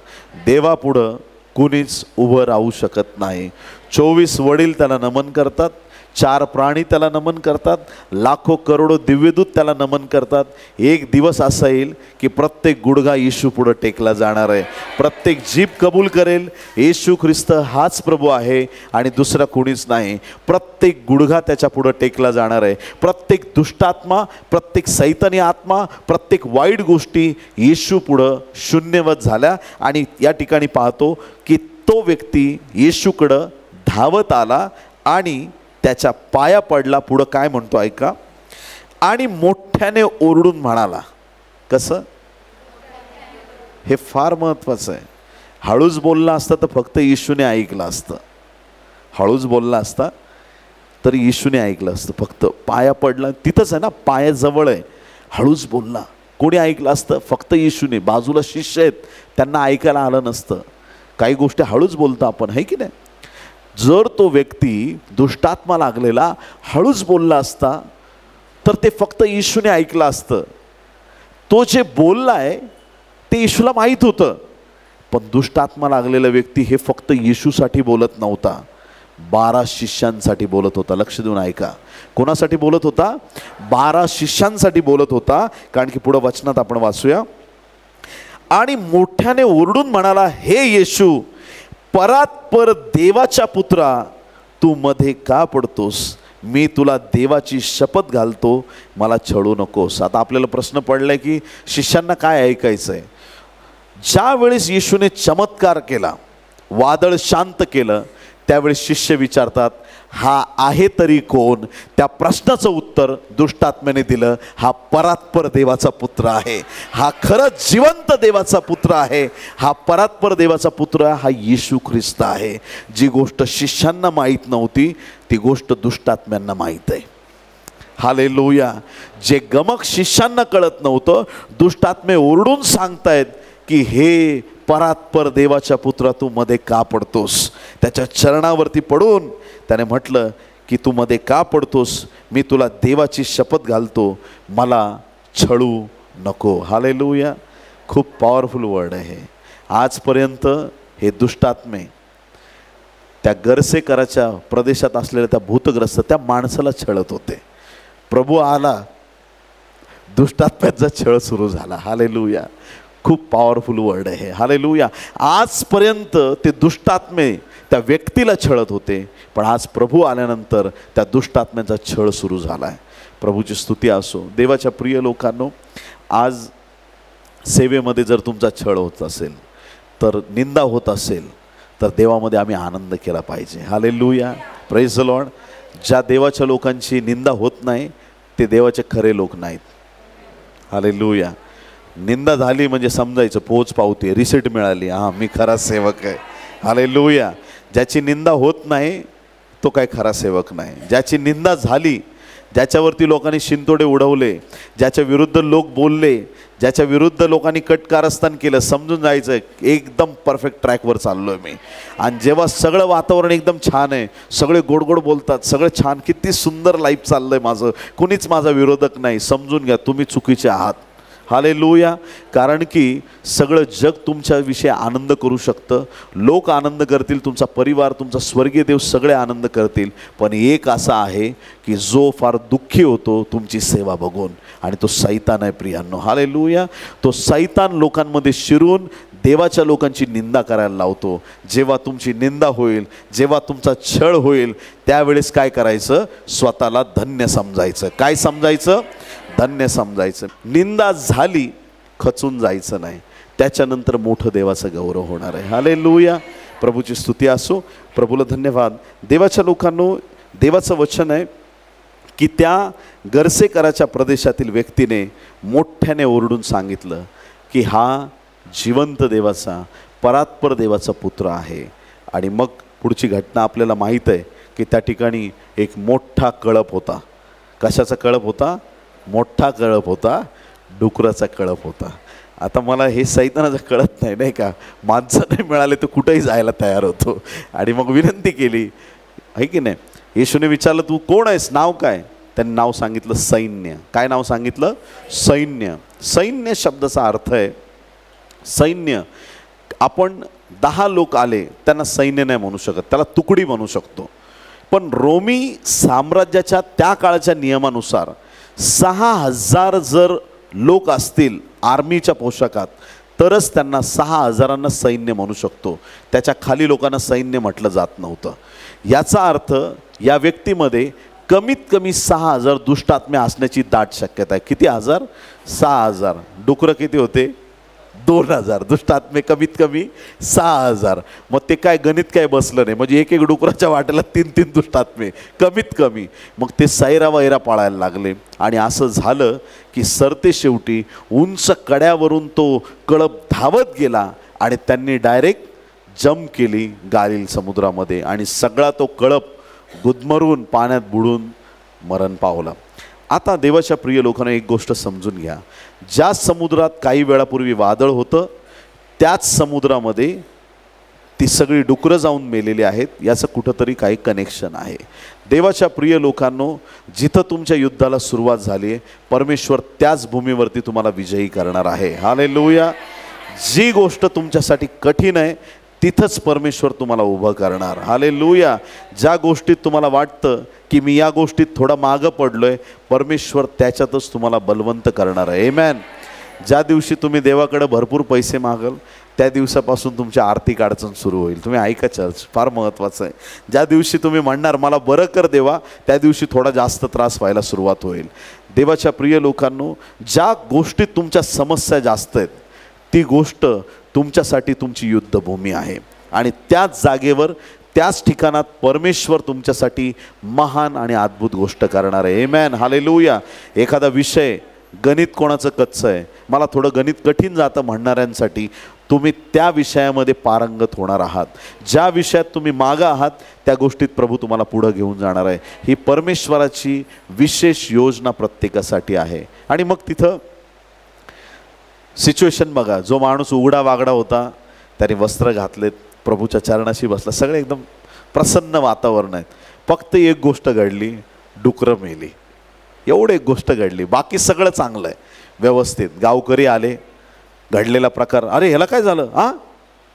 देवापुढं कुणीच उभं राहू शकत नाही. 24 वडील त्याला नमन करतात, 4 प्राणी त्याला नमन करतात, लाखो करोडो दिव्यदूत त्याला नमन करतात. एक दिवस असा येईल की प्रत्येक गुडघा येशू पुढं टेकला जाणार आहे. प्रत्येक जीभ कबूल करेल येशू ख्रिस्त हाच प्रभू आहे आणि दुसरा कोणीच नाही. प्रत्येक गुडघा त्याच्या पुढं टेकला जाणार आहे. प्रत्येक दुष्टात्मा, प्रत्येक सैतानी आत्मा, प्रत्येक वाईट गोष्टी येशू पुढं शून्यवत झाल्या. आणि या ठिकाणी पाहतो की तो व्यक्ती येशूकडं धावत आला आणि त्याच्या पाया पडला. पुढं काय म्हणतो ऐका. आणि मोठ्याने ओरडून म्हणाला. कसं? हे फार महत्त्वाचं आहे. हळूच बोलला असता तर फक्त येशूने ऐकलं असतं. हळूच बोलला असता तर येशूने ऐकलं असतं. फक्त पाया पडला, तिथंच आहे ना, पायाजवळ आहे. हळूच बोलला, कोणी ऐकलं असतं? फक्त येशूने. बाजूला शिष्य आहेत, त्यांना ऐकायला आलं नसतं. काही गोष्टी हळूच बोलतो आपण, आहे की नाही. जर तो व्यक्ती दुष्टात्मा लागलेला हळूच बोलला असता तर ते फक्त येशूने ऐकलं असतं. तो जे बोलला आहे ते येशूला माहीत होतं. पण दुष्टात्मा लागलेला व्यक्ती हे फक्त येशूसाठी बोलत नव्हता, 12 शिष्यांसाठी बोलत होता. लक्ष देऊन ऐका. कोणासाठी बोलत होता? 12 शिष्यांसाठी बोलत होता. कारण की पुढं वचनात आपण वाचूया. आणि मोठ्याने ओरडून म्हणाला, हे येशू, परात्पर देवाच्या पुत्रा, तू मध्ये का पडतोस? मी तुला देवाची शपथ घालतो, मला छळू नकोस. आता आपल्याला प्रश्न पडलाय की शिष्यांना काय ऐकायचं आहे. ज्या वेळेस येशूने चमत्कार केला, वादळ शांत केलं, त्यावेळेस शिष्य विचारतात, हा आहे तरी कोण? त्या प्रश्नाचं उत्तर दुष्टात्म्याने दिलं, हा परात्पर देवाचा पुत्र आहे. हा खरंच जिवंत देवाचा पुत्र आहे. हा परात्पर देवाचा पुत्र हा येशू ख्रिस्त आहे. जी गोष्ट शिष्यांना माहीत नव्हती ती गोष्ट दुष्टात्म्यांना माहीत आहे. हालेलुया. जे गमक शिष्यांना कळत नव्हतं, दुष्टात्मे ओरडून सांगतायत की हे परात्पर देवाच्या पुत्रा, तू मध्ये का पडतोस? त्याच्या चरणावरती पडून त्याने म्हटलं की तू मध्ये का पडतोस? मी तुला देवाची शपथ घालतो, मला छळू नको. हालेलुया. खूप पॉवरफुल वर्ड आहे. आजपर्यंत हे दुष्टात्मे त्या गरसेकराच्या प्रदेशात असलेल्या त्या भूतग्रस्त त्या माणसाला छळत होते. प्रभू आला, दुष्टात्म्याचा छळ सुरू झाला. हालेलुया. खूप पॉवरफुल वर्ड आहे. हालेलुया. आजपर्यंत ते दुष्टात्मे त्या व्यक्तीला छळत होते, पण आज प्रभू आल्यानंतर त्या दुष्टात्म्याचा छळ सुरू झाला आहे. प्रभूची स्तुती असो. देवाच्या प्रिय लोकांनो, आज सेवेमध्ये जर तुमचा छळ होत असेल, तर निंदा होत असेल, तर देवामध्ये आम्ही आनंद केला पाहिजे. हालेलुया. Praise the Lord. ज्या देवाच्या लोकांची निंदा होत नाही ते देवाचे खरे लोक नाहीत. हालेलुया. निंदा झाली म्हणजे समजायचं पोच पावते, रिसेट मिळाली, हां मी खरा सेवक आहे. हालेलुया. ज्याची निंदा होत नाही तो काय खरा सेवक नाही. ज्याची निंदा झाली, ज्याच्यावरती लोकांनी शिंतोडे उडवले, ज्याच्या विरुद्ध लोक बोलले, ज्याच्या विरुद्ध लोकांनी कट कारस्थान केलं, समजून जायचं एकदम परफेक्ट ट्रॅकवर चाललोय मी. आणि जेव्हा सगळं वातावरण एकदम छान आहे, सगळे गोड गोड बोलतात, सगळं छान, किती सुंदर लाईफ चाललंय माझं, कुणीच माझा विरोधक नाही, समजून घ्या तुम्ही चुकीचे आहात. हालेलुया. कारण की सगळं जग तुमच्याविषयी आनंद करू शकतं, लोक आनंद करतील, तुमचा परिवार, तुमचा स्वर्गीय देव सगळे आनंद करतील, पण एक असा आहे की जो फार दुःखी होतो तुमची सेवा बघून, आणि तो सैतान आहे प्रियांनो. हालेलुया. तो सैतान लोकांमध्ये शिरून देवाच्या लोकांची निंदा करायला लावतो. जेव्हा तुमची निंदा होईल, जेव्हा तुमचा छळ होईल, त्यावेळेस काय करायचं? स्वतःला धन्य समजायचं. काय समजायचं? धन्य समजायचं. निंदा झाली, खचून जायचं नाही, त्याच्यानंतर मोठं देवाचा गौरव होणार आहे. हालेलुया. प्रभूची स्तुती असो. प्रभूला धन्यवाद. देवाच्या लोकांनो, देवाचं वचन आहे की त्या गर्सेकराच्या प्रदेशातील व्यक्तीने मोठ्याने ओरडून सांगितलं की हा जिवंत देवाचा, परात्पर देवाचा पुत्र आहे. आणि मग पुढची घटना आपल्याला माहीत आहे की त्या ठिकाणी एक मोठा कळप होता. कशाचा कळप होता? मोठा कळप होता, डुकराचा कळप होता. आता मला हे सैतानाचं कळत नाही, नाही का? माणसं नाही मिळाले तर कुठेही जायला तयार होतो. आणि मग विनंती केली, आहे की नाही? येशूने विचारलं तू कोण आहेस, नाव काय? त्यांनी नाव सांगितलं सैन्य. काय नाव सांगितलं? सैन्य. सैन्य शब्दाचा अर्थ आहे सैन्य. आपण 10 लोक आले त्यांना सैन्य नाही म्हणू शकत, त्याला तुकडी म्हणू शकतो. पण रोमी साम्राज्याच्या त्या काळच्या नियमानुसार 6000 जर लोक असतील आर्मीच्या पोशाखात तरच त्यांना 6000 सैन्य म्हणू शकतो. त्याच्या खाली लोकांना सैन्य म्हटलं जात नव्हतं. याचा अर्थ या व्यक्तीमध्ये कमीत कमी 6000 दुष्टात्मे असण्याची दाट शक्यता आहे. किती हजार? 6000. डुकरं किती होते? 2000. दुष्टात्मे कमीत कमी 6000. मग ते काय गणित काय बसलं नाही, म्हणजे एक एक डुकराच्या वाट्याला 3-3 दुष्टात्मे कमीत कमी. मग ते सैरा वैरा पाळायला लागले. आणि असं झालं की सरते शेवटी उंच कड्यावरून तो कळप धावत गेला आणि त्यांनी डायरेक्ट जंप केली गालिल समुद्रामध्ये, आणि सगळा तो कळप गुदमरून पाण्यात बुडून मरण पावला. आता देवाच्या प्रिय लोकांना एक गोष्ट समजून घ्या, ज्या समुद्रात काही वेळापूर्वी वादळ होतं त्याच समुद्रामध्ये ती सगळी डुकरं जाऊन मेलेली आहेत. याचं कुठंतरी काही कनेक्शन आहे. देवाच्या प्रिय लोकांनो, जिथं तुमच्या युद्धाला सुरुवात झाली आहे, परमेश्वर त्याच भूमीवरती तुम्हाला विजयी करणार आहे. हालेलुया. जी गोष्ट तुमच्यासाठी कठीण आहे तिथंच परमेश्वर तुम्हाला उभं करणार. हालेलुया. ज्या गोष्टीत तुम्हाला वाटतं की मी या गोष्टीत थोडा मागं पडलोय, परमेश्वर त्याच्यातच तुम्हाला बलवंत करणार आहे. आमेन. ज्या दिवशी तुम्ही देवाकडे भरपूर पैसे मागाल त्या दिवसापासून तुमची आर्थिक अडचण सुरू होईल. तुम्ही ऐका चर्च, फार महत्त्वाचं आहे. ज्या दिवशी तुम्ही म्हणणार मला बरं कर देवा, त्या दिवशी थोडा जास्त त्रास व्हायला सुरुवात होईल. देवाच्या प्रिय लोकांनो, ज्या गोष्टीत तुमच्या समस्या जास्त आहेत ती गोष्ट तुमच्यासाठी तुमची युद्धभूमी आहे. आणि त्याच जागेवर, त्याच ठिकाणात परमेश्वर तुमच्यासाठी महान आणि अद्भुत गोष्ट करणार आहे. आमेन. हालेलुया. एखादा विषय, गणित कोणाचं कच्चं आहे, मला थोडं गणित कठीण जातं म्हणणाऱ्यांसाठी तुम्ही त्या विषयामध्ये पारंगत होणार आहात. ज्या विषयात तुम्ही मागं आहात त्या गोष्टीत प्रभू तुम्हाला पुढं घेऊन जाणार आहे. ही परमेश्वराची विशेष योजना प्रत्येकासाठी आहे. आणि मग तिथं सिच्युएशन बघा. जो माणूस उघडा वागडा होता त्याने वस्त्र घातलेत, प्रभूच्या चरणाशी बसला, सगळे एकदम प्रसन्न वातावरण आहेत. फक्त एक गोष्ट घडली, डुकरं मेली. एवढं एक गोष्ट घडली, बाकी सगळं चांगलं आहे, व्यवस्थित. गावकरी आले, घडलेला प्रकार, अरे ह्याला काय झालं, हां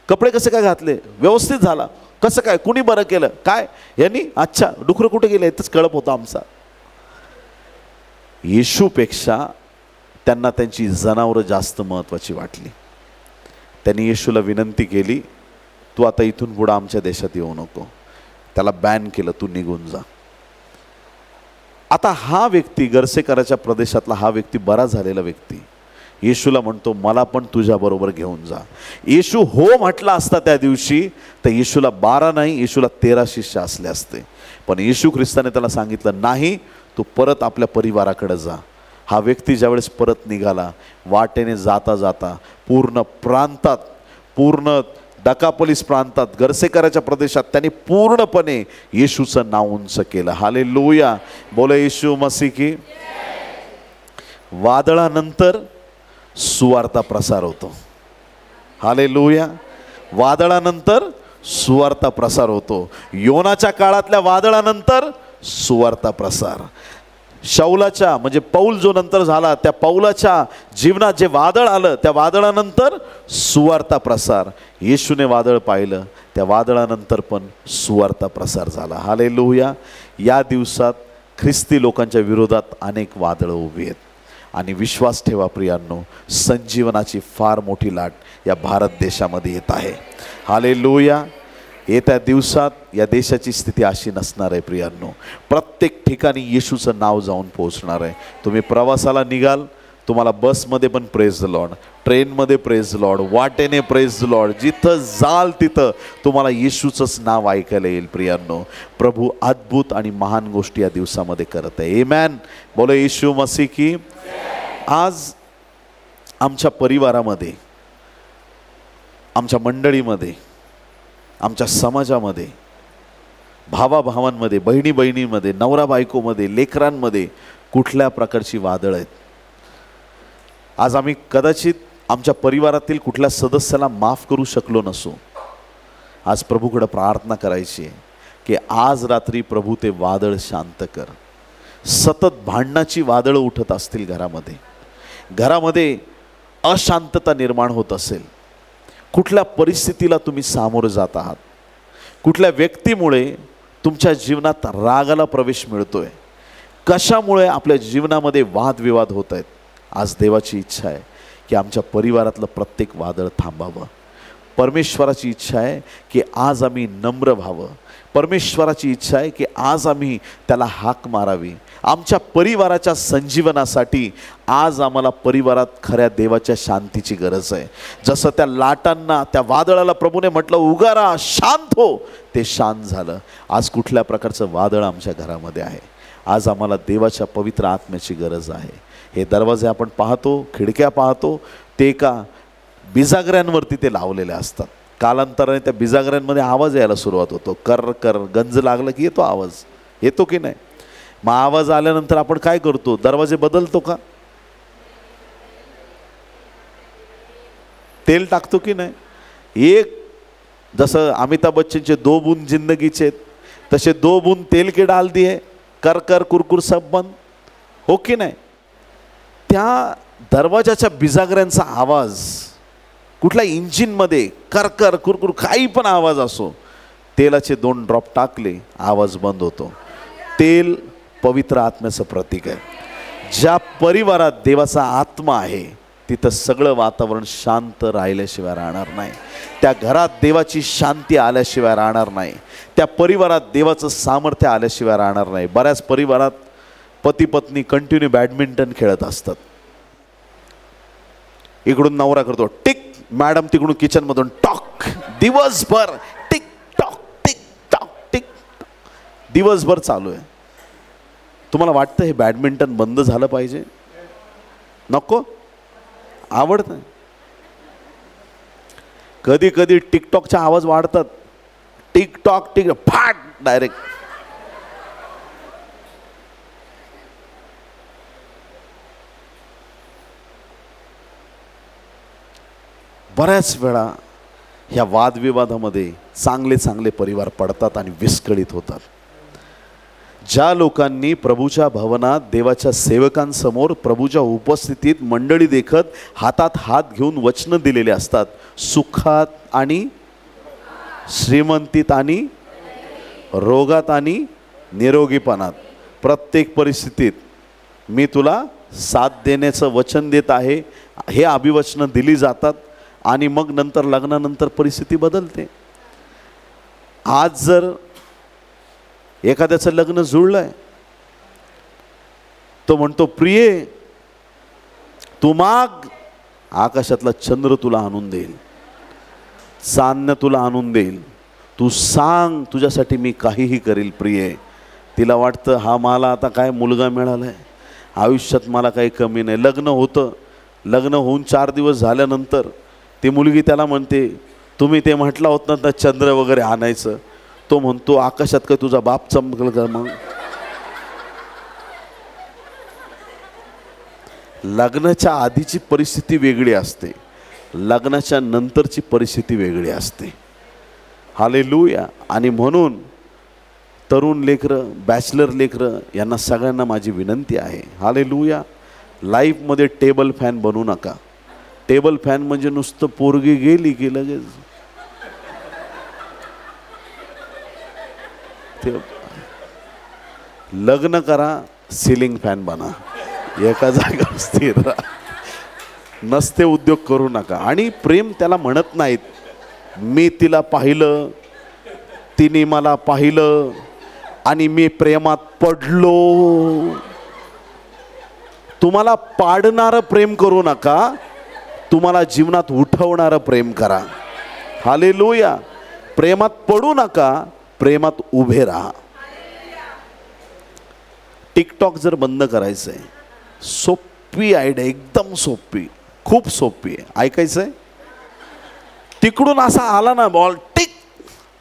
कपडे कसे काय घातले, व्यवस्थित झाला, कसं काय, कुणी बरं केलं काय, यांनी, अच्छा डुकरं कुठे गेलं, इथंच कळप होता आमचा. येशूपेक्षा त्यांना त्यांची जनावरं जास्त महत्त्वाची वाटली. त्यांनी येशूला विनंती केली, तू आता इथून पुढं आमच्या देशात येऊ नको. त्याला बॅन केलं, तू निघून जा. आता हा व्यक्ती, गर्सेकराच्या प्रदेशातला हा व्यक्ती, बरा झालेला व्यक्ती, येशूला म्हणतो मला पण तुझ्याबरोबर घेऊन जा. येशू हो म्हटला असता त्या दिवशी तर येशूला 12 नाही, येशूला 13 शिष्य असले असते. पण येशू ख्रिस्ताने त्याला सांगितलं नाही, तू परत आपल्या परिवाराकडे जा. हा व्यक्ती ज्यावेळेस परत निघाला, वाटेने जाता जाता पूर्ण प्रांतात, पूर्ण डकापोलिस प्रांतात, गर्सेकराच्या प्रदेशात त्यांनी पूर्णपणे येशूचं नाव उंच केलं. हालेलुया. बोला येशू मसीह की. वादळानंतर सुवार्ता प्रसार होतो. हालेलुया. वादळानंतर सुवार्ता प्रसार होतो. योनाच्या काळातल्या वादळानंतर सुवार्ता प्रसार. शाऊलाच्या म्हणजे पौल जो नंतर झाला त्या पौलाच्या जीवनात जे वादळ आलं त्या वादळानंतर सुवार्ता प्रसार. येशूने वादळ पाहिलं, त्या वादळानंतर पण सुवार्ता प्रसार झाला. हालेलुया. या दिवसात ख्रिस्ती लोकांच्या विरोधात अनेक वादळं उभी आहेत आणि विश्वास ठेवा प्रियांनो, संजीवनाची फार मोठी लाट या भारत देशामध्ये येत आहे. हालेलुया. येत्या दिवसात या देशाची स्थिती अशी नसणार आहे प्रियांनो. प्रत्येक ठिकाणी येशूचं नाव जाऊन पोहोचणार आहे. तुम्ही प्रवासाला निघाल, तुम्हाला बसमध्ये पण प्रेज द लॉर्ड, ट्रेनमध्ये प्रेज द लॉर्ड, वाटेने प्रेज द लॉर्ड, जिथं जाल तिथं तुम्हाला येशूचंच नाव ऐकायला येईल प्रियांनो. प्रभू अद्भुत आणि महान गोष्टी या दिवसामध्ये करत आहे. आमेन. बोलो येशू मसीह की. आज आमच्या परिवारामध्ये, आमच्या मंडळीमध्ये, आमच्या समाजामध्ये, भावाभावांमध्ये, बहिणी बहिणीमध्ये, नवरा बायकोमध्ये, लेकरांमध्ये कुठल्या प्रकारची वादळ आहेत. आज आम्ही कदाचित आमच्या परिवारातील कुठल्या सदस्याला माफ करू शकलो नसू. आज प्रभूकडे प्रार्थना करायची आहे की आज रात्री प्रभू ते वादळ शांत कर. सतत भांडणाची वादळं उठत असतील घरामध्ये, घरामध्ये अशांतता निर्माण होत असेल, कुठल्या परिस्थितीला तुम्ही सामोरे जात आहात, कुठल्या व्यक्तीमुळे तुमच्या जीवनात रागाला प्रवेश मिळतोय, कशामुळे आपल्या जीवनामध्ये वादविवाद होत आहेत, आज देवाची इच्छा आहे की आमच्या परिवारातलं प्रत्येक वादळ थांबावं. परमेश्वराची इच्छा आहे की आज आम्ही नम्र व्हावं. परमेश्वराची इच्छा आहे की आज आम्ही त्याला हाक मारावी. आमच्या परिवाराच्या संजीवनासाठी आज आम्हाला परिवारात खऱ्या देवाच्या शांतीची गरज आहे. जसं त्या लाटांना, त्या वादळाला प्रभूने म्हटलं उगारा, शांत हो, ते शांत झालं. आज कुठल्या प्रकारचं वादळ आमच्या घरामध्ये आहे, आज आम्हाला देवाच्या पवित्र आत्म्याची गरज आहे. हे दरवाजे आपण पाहतो, खिडक्या पाहतो, ते एका बिजागऱ्यांवरती ते लावलेले असतात. कालांतराने त्या बिजागऱ्यांमध्ये आवाज यायला सुरुवात होतो. कर कर गंज लागलं की येतो आवाज, येतो की नाही. मग आवाज आल्यानंतर आपण काय करतो, दरवाजे बदलतो का, तेल टाकतो की नाही. एक जसं अमिताभ बच्चनचे 2 बूंद जिंदगीचे, तसे 2 बूंद तेल के डाल दिए, कर कर कुरकुर सब बंद, हो की नाही. त्या दरवाजाच्या बिजागऱ्यांचा आवाज, कुठल्या इंजिनमध्ये कर कर कुरकुर काही पण आवाज असो, तेलाचे 2 ड्रॉप टाकले आवाज बंद होतो. तेल पवित्र आत्म्याचं प्रतीक आहे. ज्या परिवारात देवाचा आत्मा आहे तिथं सगळं वातावरण शांत राहिल्याशिवाय राहणार नाही. त्या घरात देवाची शांती आल्याशिवाय राहणार नाही. त्या परिवारात देवाचं सामर्थ्य आल्याशिवाय राहणार नाही. बऱ्याच परिवारात पती पत्नी कंटिन्यू बॅडमिंटन खेळत असतात. इकडून नवरा करतो टिक, मॅडम तिकडून किचनमधून टॉक, दिवसभर tick tock tick tock tick, दिवसभर चालू आहे. तुम्हाला वाटतं हे बॅडमिंटन बंद झालं पाहिजे? नको, आवडतं. कधी कधी टिकटॉकचे आवाज वाढतात, टिकटॉक टिक फाट डायरेक्ट. बऱ्याच वेळा ह्या वादविवादामध्ये चांगले चांगले परिवार पडतात आणि विस्कळीत होतात. ज्या लोकांनी प्रभूच्या भवनात देवाच्या सेवकांसमोर प्रभूच्या उपस्थितीत मंडळी देखत हातात हात घेऊन वचनं दिलेले असतात, सुखात आणि श्रीमंतीत आणि रोगात आणि निरोगीपणात, प्रत्येक परिस्थितीत मी तुला साथ देण्याचं वचन देत आहे, हे अभिवचनं दिली जातात. आणि मग नंतर लग्नानंतर परिस्थिती बदलते. आज जर एखाद्याचं लग्न जुळलंय, तो म्हणतो प्रिये तू माग, आकाशातला चंद्र तुला आणून देईल, चांदणं तुला आणून देईल, तू सांग तुझ्यासाठी मी काहीही करील प्रिये. तिला वाटतं हा मला आता काय मुलगा मिळालाय, आयुष्यात मला काही कमी नाही. लग्न होतं, लग्न होऊन 4 दिवस झाल्यानंतर ती मुलगी त्याला म्हणते तुम्ही ते म्हटला होत ना तर चंद्र वगैरे आणायचं. तो म्हणतो आकाशात काय तुझा बाप चमकल का? मग लग्नाच्या आधीची परिस्थिती वेगळी असते, लग्नाच्या नंतरची परिस्थिती वेगळी असते. हालेलुया. आणि म्हणून तरुण लेकरं, बॅचलर लेकरं यांना सगळ्यांना माझी विनंती आहे, हालेलुया, लाईफमध्ये टेबल फॅन बनू नका. टेबल फॅन म्हणजे नुसतं पोरगी गेली की लगेच ते लग्न करा, सिलिंग फॅन बना, एका जागेवर स्थिर राहा. नसते उद्योग करू नका. आणि प्रेम त्याला म्हणत नाहीत मी तिला पाहिलं, तिने मला पाहिलं आणि मी प्रेमात पडलो. तुम्हाला पाडणारं प्रेम करू नका, तुम्हाला जीवनात उठवणारं प्रेम करा. हालेलुया. प्रेमात पडू नका, प्रेमात उभे राहा. टिकटॉक जर बंद करायचं आहे, सोपी आयडिया, एकदम सोपी, खूप सोपी आहे. ऐकायचं आहे? तिकडून असा आला ना बॉल, टिक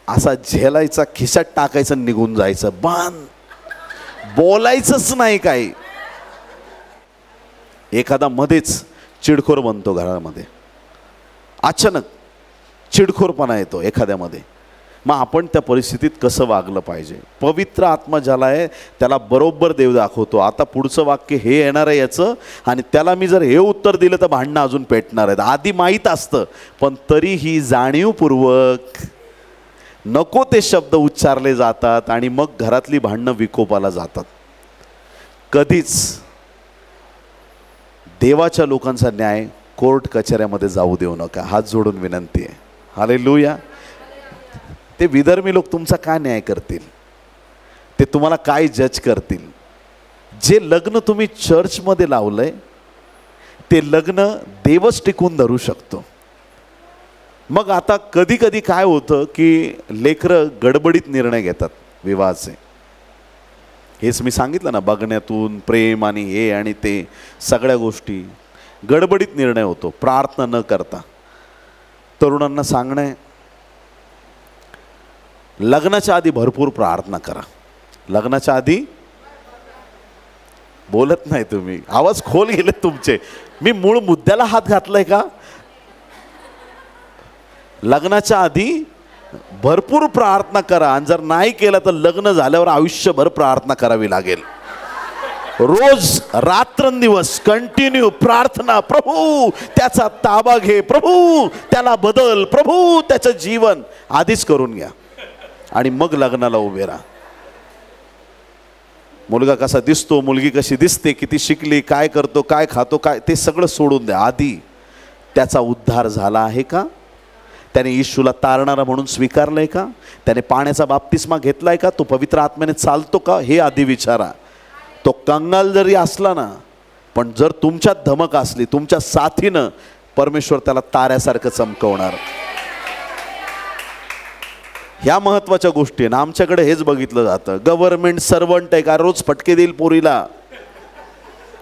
असा झेलायचा, खिशात टाकायचं, निघून जायचं, बांध, बोलायचंच नाही काही. एखादा मध्येच चिडखोर बनतो घरामध्ये, अचानक चिडखोरपणा येतो एखाद्यामध्ये. मग आपण त्या परिस्थितीत कसं वागलं पाहिजे? पवित्र आत्मा ज्याला आहे त्याला बरोबर देव दाखवतो. आता पुढचं वाक्य हे येणार आहे याचं, आणि त्याला मी जर हे उत्तर दिलं तर भांडणं अजून पेटणार आहेत. आधी माहीत असतं, पण तरीही जाणीवपूर्वक नको ते शब्द उच्चारले जातात आणि मग घरातली भांडणं विकोपाला जातात. कधीच देवाच्या लोकांचा न्याय कोर्ट कचऱ्यामध्ये जाऊ देऊ नका. हात जोडून विनंती आहे. हालेलुया. ते विधर्मी लोक तुमचा काय न्याय करतील? ते तुम्हाला काय जज करतील? जे लग्न तुम्ही चर्चमध्ये लावलंय ते लग्न देवच टिकून धरू शकतो. मग आता कधी कधी काय होतं की लेकरं गडबडीत निर्णय घेतात विवाहाचे. हेच मी सांगितलं ना, बघण्यातून प्रेम आणि हे आणि ते सगळ्या गोष्टी गडबडीत निर्णय होतो, प्रार्थना न करता. तरुणांना सांगणं आहे, लग्नाच्या आधी भरपूर प्रार्थना करा. लग्नाच्या आधी बोलत नाही तुम्ही, आवाज खोल गेले तुमचे. मी मूळ मुद्द्याला हात घातलाय का? लग्नाच्या आधी भरपूर प्रार्थना करा, आणि जर नाही केलं तर लग्न झाल्यावर आयुष्यभर प्रार्थना करावी लागेल. रोज रात्रंदिवस कंटिन्यू प्रार्थना. प्रभू त्याचा ताबा घे, प्रभू त्याला बदल, प्रभू त्याचं जीवन आधीच करून घ्या आणि मग लग्नाला उभे राहा. मुलगा कसा दिसतो, मुलगी कशी दिसते, किती शिकली, काय करतो, काय खातो, काय, ते सगळं सोडून द्या. आधी त्याचा उद्धार झाला आहे का? त्याने येशूला तारणारा म्हणून स्वीकारलंय का? त्याने पाण्याचा बाप्तिस्मा घेतलाय का? तो पवित्र आत्म्याने चालतो का? हे आधी विचारा. तो कंगाल जरी असला ना, पण जर तुमच्यात धमक असली, तुमच्या साथीनं, परमेश्वर त्याला ताऱ्यासारखं चमकवणार. ह्या महत्वाच्या गोष्टी आहे ना. आमच्याकडे हेच बघितलं जातं, गव्हर्नमेंट सर्वंट आहे का, रोज फटके देईल पोरीला,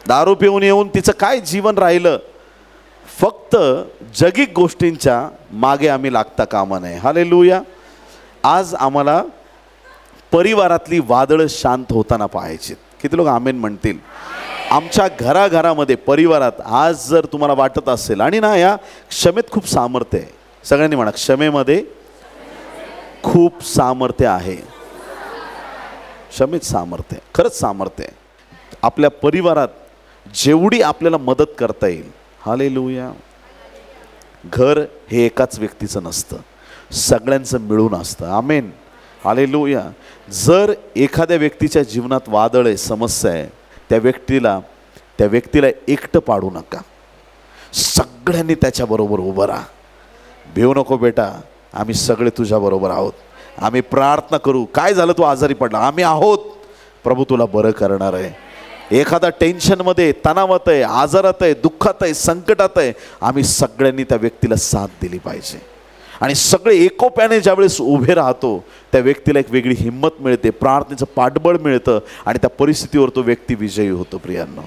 दारू पिऊन येऊन तिचं काय जीवन राहिलं. फक्त जगिक गोष्टींच्या मागे आम्ही लागता कामा नये. हालेलुया. आज आम्हाला परिवारातली वादळं शांत होताना पाहायची. किती लोक आमेन म्हणतील? आमच्या घराघरामध्ये, परिवारात आज जर तुम्हाला वाटत असेल, आणि ना या क्षमेत खूप सामर्थ्य आहे, सगळ्यांनी म्हणा, क्षमेमध्ये खूप सामर्थ्य आहे. क्षमेत सामर्थ्य, खरंच सामर्थ्य आहे. आपल्या परिवारात जेवढी आपल्याला मदत करता येईल. हालेलुया. घर हे एकाच व्यक्तीचं नसतं, सगळ्यांचं मिळून असतं. आमेन. हालेलुया. जर एखाद्या व्यक्तीच्या जीवनात वादळ आहे, समस्या आहे, त्या व्यक्तीला एकटं पाडू नका. सगळ्यांनी त्याच्याबरोबर उभं राहा. भिवू नको बेटा, आम्ही सगळे तुझ्याबरोबर आहोत, आम्ही प्रार्थना करू. काय झालं, तू आजारी पडला, आम्ही आहोत, प्रभू तुला बरं करणार आहे. एखादा टेन्शनमध्ये, तणावात आहे, आजारात आहे, दुःखात आहे, संकटात आहे, आम्ही सगळ्यांनी त्या व्यक्तीला साथ दिली पाहिजे. आणि सगळे एकोप्याने ज्यावेळेस उभे राहतो, त्या व्यक्तीला एक वेगळी हिंमत मिळते, प्रार्थनेचं पाठबळ मिळतं, आणि त्या परिस्थितीवर तो व्यक्ती विजयी होतो प्रियांनो.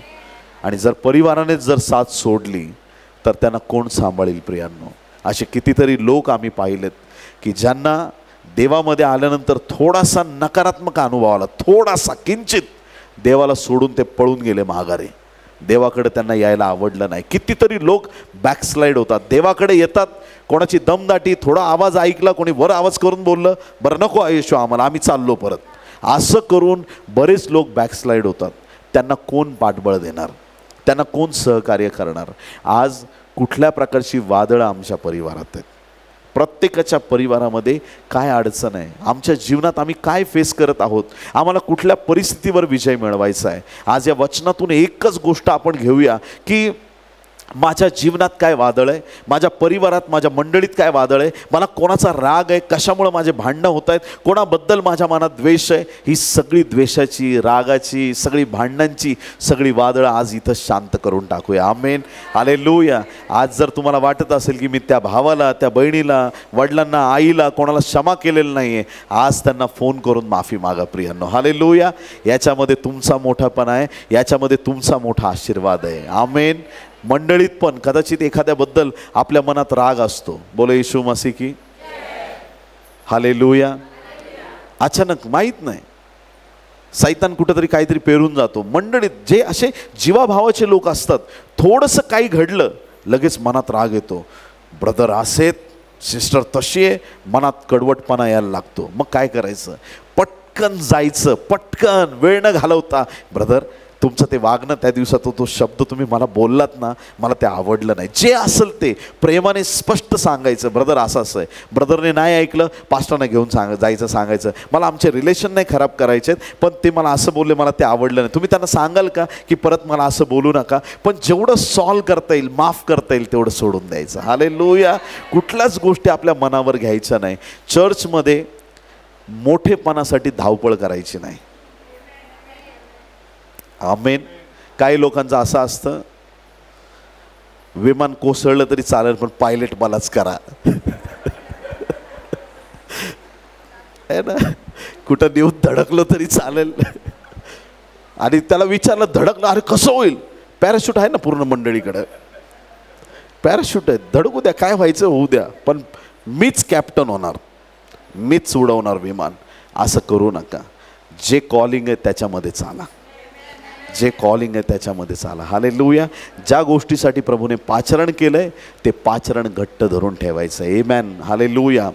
आणि जर परिवारानेच जर साथ सोडली तर त्यांना कोण सांभाळेल प्रियांनो? असे कितीतरी लोक आम्ही पाहिलेत की ज्यांना देवामध्ये आल्यानंतर थोडासा नकारात्मक अनुभव आला, थोडासा किंचित, देवाला सोडून ते पळून गेले माघारे. देवाकडे त्यांना यायला आवडलं नाही. कितीतरी लोक बॅकस्लाईड होतात, देवाकडे येतात, कोणाची दमदाटी, थोडा आवाज ऐकला, कोणी वर आवाज करून बोललं, बरं नको येशू आम्हाला, आम्ही चाललो परत, असं करून बरेच लोक बॅकस्लाईड होतात. त्यांना कोण पाठबळ देणार, त्यांना कोण सहकार्य करणार? आज कुठल्या प्रकारची वादळं आमच्या परिवारात आहेत, प्रत्येकाच्या परिवारामध्ये काय अडचण आहे, आमच्या जीवनात आम्ही काय फेस करत आहोत, आम्हाला कुठल्या परिस्थितीवर विजय मिळवायचा आहे. आज या वचनातून एकच गोष्ट आपण घेऊया की माझ्या जीवनात काय वादळ आहे, माझ्या परिवारात, माझ्या मंडळीत काय वादळ आहे, मला कोणाचा राग आहे, कशामुळे माझे भांडणं होत आहेत, कोणाबद्दल माझ्या मनात द्वेष आहे, ही सगळी द्वेषाची, रागाची, सगळी भांडणांची सगळी वादळं आज इथं शांत करून टाकूया. आमेन, हालेलुया. आज जर तुम्हाला वाटत असेल की मी त्या भावाला, त्या बहिणीला, वडिलांना, आईला कोणाला क्षमा केलेलं नाही आहे, आज त्यांना फोन करून माफी मागा प्रियांनो. हालेलुया. याच्यामध्ये तुमचा मोठापणा आहे, याच्यामध्ये तुमचा मोठा आशीर्वाद आहे. आमेन. मंडळीत पण कदाचित एखाद्याबद्दल आपल्या मनात राग असतो. बोलो येशू मसीह की हालेलुया. अचानक माहीत नाही, सैतान कुठेतरी काहीतरी पेरून जातो. मंडळीत जे असे जीवाभावाचे लोक असतात, थोडंसं काही घडलं लगेच मनात राग येतो, ब्रदर असेत, सिस्टर तशी आहे, मनात कडवटपणा यायला लागतो. मग काय करायचं? पटकन जायचं, पटकन वेळ न घालवता, ब्रदर तुमचं ते वागणं त्या दिवसात, तो शब्द तुम्ही मला बोललात ना, मला ते आवडलं नाही, जे असेल ते प्रेमाने स्पष्ट सांगायचं, ब्रदर असं असं आहे. ब्रदरने नाही ऐकलं, पास्टरने घेऊन जायचं, सांगायचं, मला आमचे रिलेशन नाही खराब करायचे आहेत, पण ते मला असं बोलले, मला ते आवडलं नाही. तुम्ही त्यांना सांगाल का की परत मला असं बोलू नका, पण जेवढं सॉल्व करता येईल, माफ करता येईल तेवढं सोडून द्यायचं. हालेलुया. कुठल्याच गोष्टी आपल्या मनावर घ्यायच्या नाही. चर्चमध्ये मोठेपणासाठी धावपळ करायची नाही. आमेन. काही लोकांचं असं असतं, विमान कोसळलं तरी चालेल पण पायलट मलाच करा. आहे ना, कुठं नेऊन धडकलं तरी चालेल. आणि त्याला विचारलं, धडकलं, अरे कसं होईल? पॅराशूट आहे ना पूर्ण मंडळीकडं, पॅराशूट आहे, धडकू द्या, काय व्हायचं होऊ द्या, पण मीच कॅप्टन होणार, मीच उडवणार विमान. असं करू नका. जे कॉलिंग आहे त्याच्यामध्ये चाला, जे कॉलिंग आहे त्याच्यामध्ये चाला. हालेलुया. ज्या गोष्टीसाठी प्रभूने पाचारण केलंय ते पाचारण घट्ट धरून ठेवायचं. आमेन. हालेलुया.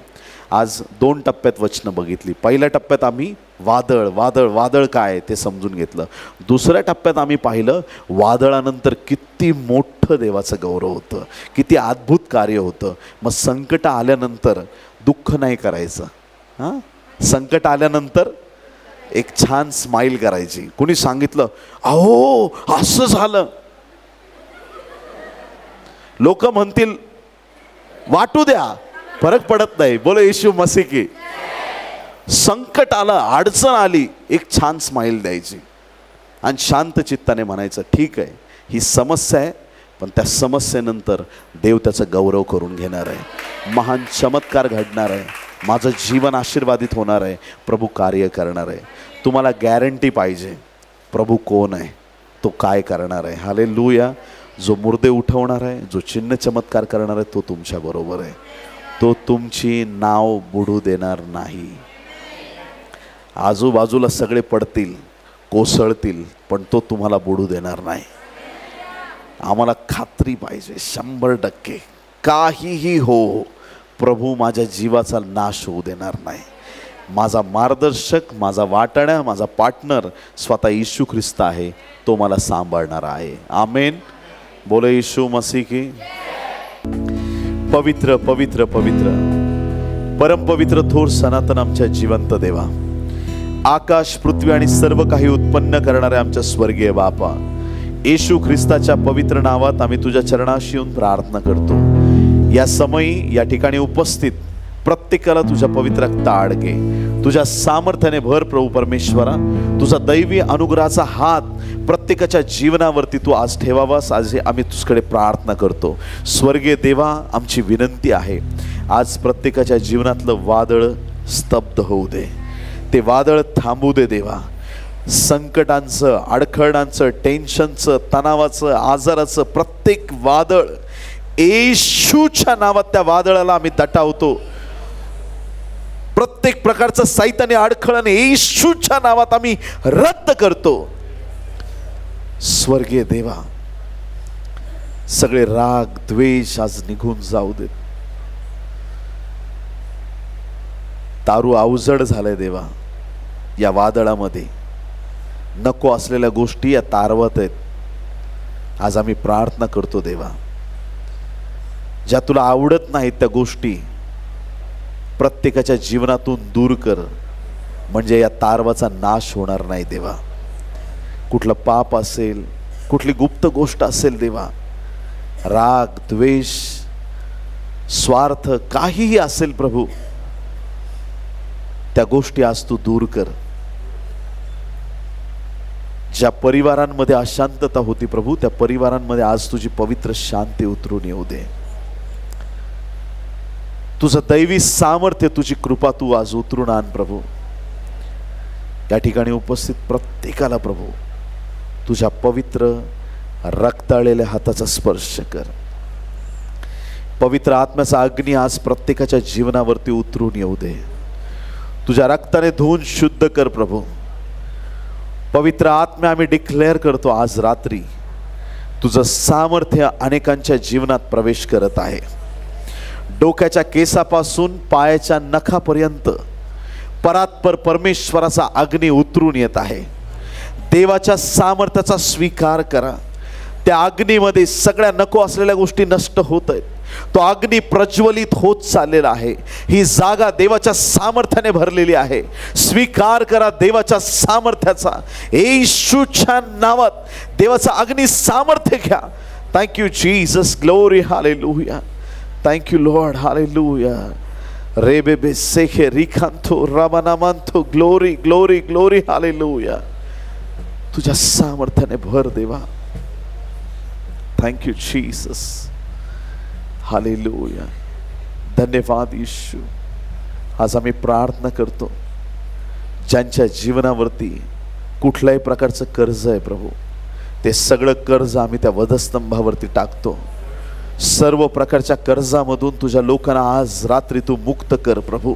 आज 2 टप्प्यात वचनं बघितली. पहिल्या टप्प्यात आम्ही वादळ वादळ वादळ काय ते समजून घेतलं. दुसऱ्या टप्प्यात आम्ही पाहिलं वादळानंतर किती मोठं देवाचं गौरव होतं, किती अद्भुत कार्य होतं. मग संकट आल्यानंतर दुःख नाही करायचं. हां, संकट आल्यानंतर एक छान स्माईल करायची. कुणी सांगितलं अहो असं झालं, लोक म्हणतील वाटू द्या, फरक पडत नाही. बोलो येशू मसीह की. संकट आलं, अडचण आली, एक छान स्माईल द्यायची आणि शांत चित्ताने म्हणायचं ठीक आहे, ही समस्या आहे, पण त्या समस्येनंतर देव त्याचं गौरव करून घेणार आहे, महान चमत्कार घडणार आहे, माझं जीवन आशीर्वादित होणार आहे, प्रभू कार्य करणार आहे. तुम्हाला गॅरंटी पाहिजे प्रभू कोण आहे, तो काय करणार आहे. हालेलुया. जो मुर्दे उठवणार आहे, जो चिन्ह चमत्कार करणार आहे, तो तुमच्या बरोबर आहे. तो तुमची नाव बुडू देणार नाही. आजूबाजूला सगळे पडतील, कोसळतील, पण तो तुम्हाला बुडू देणार नाही. आम्हाला खात्री पाहिजे 100%, काहीही हो, प्रभू माझ्या जीवाचा नाश होऊ देणार नाही. माझा मार्गदर्शक, माझा वाटाणा, माझा पार्टनर स्वतः येशू ख्रिस्त आहे, तो मला सांभाळणार आहे. आमेन. बोलो येशू मसीह की. पवित्र पवित्र पवित्र परमपवित्र थोर सनातन आमच्या जिवंत देवा, आकाश पृथ्वी आणि सर्व काही उत्पन्न करणारे आमच्या स्वर्गीय बापा, येशू ख्रिस्ताच्या पवित्र नावात आम्ही तुझ्या चरणाशी येऊन प्रार्थना करतो. या समयी या ठिकाणी उपस्थित प्रत्येकाला तुझ्या पवित्र रक्तात अडके, तुझ्या सामर्थ्याने भर प्रभू परमेश्वरा. तुझा दैवी अनुग्रहाचा हात प्रत्येकाच्या जीवनावरती तू आज ठेवावास, आज आम्ही तुझ्याकडे प्रार्थना करतो. स्वर्गीय देवा, आमची विनंती आहे, आज प्रत्येकाच्या जीवनातलं वादळ स्तब्ध होऊ दे, ते वादळ थांबू दे देवा. संकटांचं, अडखळांचं, टेन्शनचं, तणावाचं, आजाराचं प्रत्येक वादळ येशूच्या नावात त्या वादळाला आम्ही दटावतो. प्रत्येक प्रकारचं सैतानी अडखळण येशूच्या नावात आम्ही रद्द करतो. स्वर्गीय देवा, सगळे राग द्वेष आज निघून जाऊ देत. तारू अवजड झालंय देवा, या वादळामध्ये नको असलेल्या गोष्टी या तारवत आहेत. आज आम्ही प्रार्थना करतो देवा, ज्या तुला आवडत नाहीत त्या गोष्टी प्रत्येकाच्या जीवनातून दूर कर, म्हणजे या तारवाचा नाश होणार नाही देवा. कुठलं पाप असेल, कुठली गुप्त गोष्ट असेल देवा, राग द्वेष स्वार्थ काहीही असेल प्रभू, त्या गोष्टी आज तू दूर कर. ज्या परिवारांमध्ये अशांतता होती प्रभू, त्या परिवारांमध्ये आज तुझी पवित्र शांती उतरून येऊ दे. तुझं दैवी सामर्थ्य, तुझी कृपा तू आज उतरून आण प्रभू. या ठिकाणी उपस्थित प्रत्येकाला प्रभू तुझ्या पवित्र रक्ताळलेल्या हाताचा स्पर्श कर. पवित्र आत्म्याचा अग्नी आज प्रत्येकाच्या जीवनावरती उतरून येऊ दे. तुझ्या रक्ताने धुवून शुद्ध कर प्रभू. पवित्र आत्मा आम्ही डिक्लेअर करतो, आज रात्री तुझं सामर्थ्य अनेकांच्या जीवनात प्रवेश करत आहे. डोक्याच्या केसापासून पायाच्या नखापर्यंत परात्पर परमेश्वराचा अग्नी उतरून येत आहे. देवाच्या सामर्थ्याचा स्वीकार करा. त्या अग्नीमध्ये सगळ्या नको असलेल्या गोष्टी नष्ट होत आहेत. तो अग्नी प्रज्वलित होत चाललेला आहे. ही जागा देवाच्या सामर्थ्याने भरलेली आहे. स्वीकार करा देवाच्या सामर्थ्याचा. येशूच्या नावात देवाचा अग्नी सामर्थ्य घ्या. Thank you Jesus, glory, hallelujah. Thank you lord, hallelujah. रेबेबे सेखे रिखांतो रामानामांतो, ग्लोरी ग्लोरी ग्लोरी, हालेलुया. तुझ्या सामर्थ्याने भर देवा. Thank you Jesus, hallelujah. धन्यवाद येशू. आज आम्ही प्रार्थना करतो, ज्यांच्या जीवनावरती कुठल्याही प्रकारचं कर्ज आहे प्रभू, ते सगळं कर्ज आम्ही त्या वधस्तंभावरती टाकतो. सर्व प्रकारच्या कर्जामधून तुझ्या लोकांना आज रात्री तू मुक्त कर प्रभू.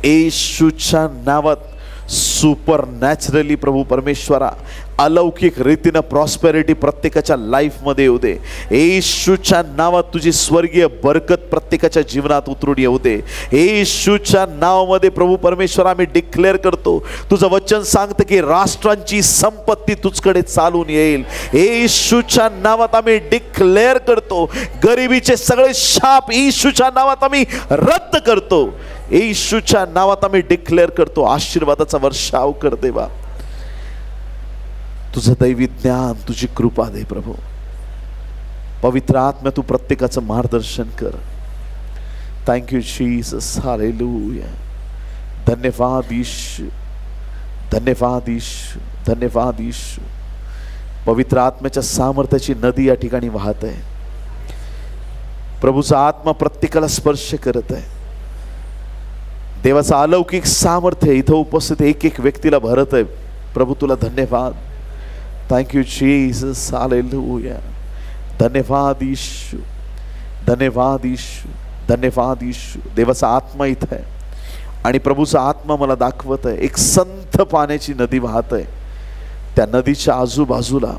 येशूच्या नावात सुपर नॅचरली प्रभू परमेश्वरा अलौकिक रीतीनं प्रॉस्पेरिटी प्रत्येकाच्या लाईफमध्ये येऊ दे. येशूच्या नावात तुझी स्वर्गीय बरकत प्रत्येकाच्या जीवनात उतरून येऊ दे. येशूच्या नावामध्ये प्रभू परमेश्वर आम्ही डिक्लेअर करतो, तुझं वचन सांगतं की राष्ट्रांची संपत्ती तुझकडे चालून येईल. येशूच्या नावात आम्ही डिक्लेअर करतो, गरिबीचे सगळे शाप येशूच्या नावात आम्ही रद्द करतो. येशूच्या नावात आम्ही डिक्लेअर करतो, आशीर्वादाचा वर्षाव कर देवा. तुझं दैवी ज्ञान, तुझी कृपा दे प्रभू. पवित्र आत्मा तू प्रत्येकाचं मार्गदर्शन कर. Thank you Jesus, hallelujah. धन्यवाद येशू, धन्यवाद येशू, धन्यवाद येशू. पवित्र आत्म्याच्या सामर्थ्याची नदी या ठिकाणी वाहत आहे. प्रभूचा आत्मा प्रत्येकाला स्पर्श करत आहे. देवाचा अलौकिक सामर्थ्य इथं उपस्थित एक एक व्यक्तीला भरत आहे. प्रभू तुला धन्यवाद. Thank you Jesus, hallelujah. धन्यवाद येशू, धन्यवाद येशू, धन्यवाद येशू. देवाचा आत्मा इथं आहे आणि प्रभूचा आत्मा मला दाखवत आहे एक संथ पाण्याची नदी वाहत आहे. त्या नदीच्या आजूबाजूला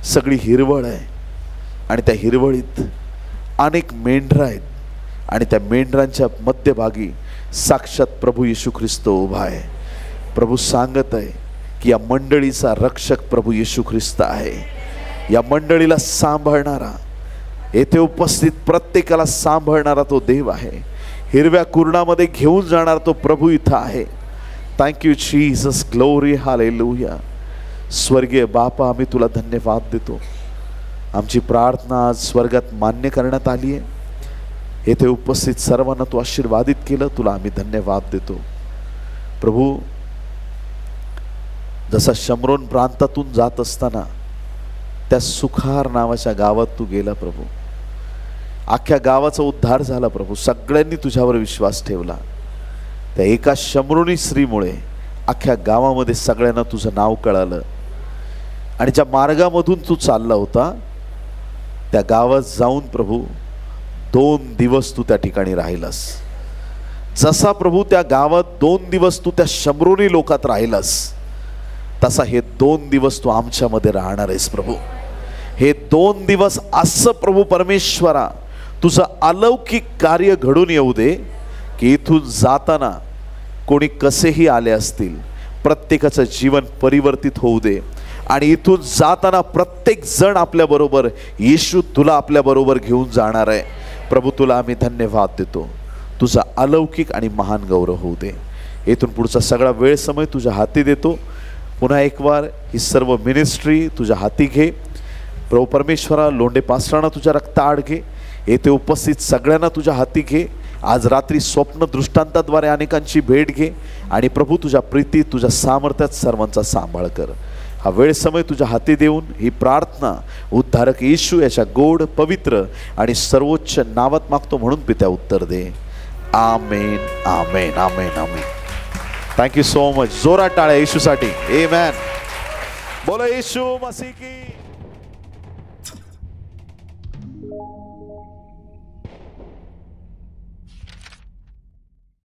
सगळी हिरवळ आहे आणि त्या हिरवळीत अनेक मेंढरं आहेत आणि त्या मेंढरांच्या मध्यभागी साक्षात प्रभू येशू ख्रिस्त उभा आहे. प्रभू सांगत आहे की या मंडळीचा रक्षक प्रभू येशू ख्रिस्त आहे. या मंडळीला सांभाळणारा, येथे उपस्थित प्रत्येकाला सांभाळणारा तो देव आहे. हिरव्या कुरणामध्ये घेऊन जाणारा तो प्रभू इथं आहे. Thank you Jesus, glory, hallelujah. स्वर्गीय बापा, आम्ही तुला धन्यवाद देतो. आमची प्रार्थना आज स्वर्गात मान्य करण्यात आली आहे. येथे उपस्थित सर्वांना तू आशीर्वादित केलं, तुला आम्ही धन्यवाद देतो. प्रभू, जसा शमरोन प्रांतातून जात असताना त्या सुखार नावाच्या गावात तू गेला प्रभू, अख्ख्या गावाचा उद्धार झाला प्रभू. सगळ्यांनी तुझ्यावर विश्वास ठेवला. त्या एका शमरोनी स्त्रीमुळे अख्ख्या गावामध्ये सगळ्यांना तुझं नाव कळालं आणि ज्या मार्गामधून तू चालला होता त्या गावात जाऊन प्रभू 2 दिवस तू त्या ठिकाणी राहिलास. जसा प्रभू त्या गावात 2 दिवस तू त्या शमरोनी लोकात राहिलास, तसा हे 2 दिवस तू आमच्यामध्ये राहणार आहेस प्रभू. हे 2 दिवस असं प्रभू परमेश्वरा तुझं अलौकिक कार्य घडून येऊ दे की इथून जाताना कोणी कसेही आले असतील प्रत्येकाचं जीवन परिवर्तित होऊ दे आणि इथून जाताना प्रत्येक जण आपल्याबरोबर येशू तुला आपल्याबरोबर घेऊन जाणार आहे. प्रभू तुला आम्ही धन्यवाद देतो. तुझा अलौकिक आणि महान गौरव होऊ दे. इथून पुढचा सगळा वेळ समय तुझ्या हाती देतो. पुन्हा एक वार ही सर्व मिनिस्ट्री तुझ्या हाती घे. प्रभू परमेश्वरा लोंढे पास्टरांना तुझ्या रक्ताआड घे. येथे उपस्थित सगळ्यांना तुझ्या हाती घे. आज रात्री स्वप्न दृष्टांताद्वारे अनेकांची भेट घे आणि प्रभू तुझ्या प्रीती तुझ्या सामर्थ्यात सर्वांचा सांभाळ कर. हा वेळ समय तुझ्या हाती देऊन ही प्रार्थना उद्धारक येशू याच्या गोड पवित्र आणि सर्वोच्च नावात मागतो म्हणून पित्या उत्तर दे. Amen amen amen amen. Thank you so much. जोरात टाळ्या येशूसाठी. आमेन. बोलो येशू मसीह की.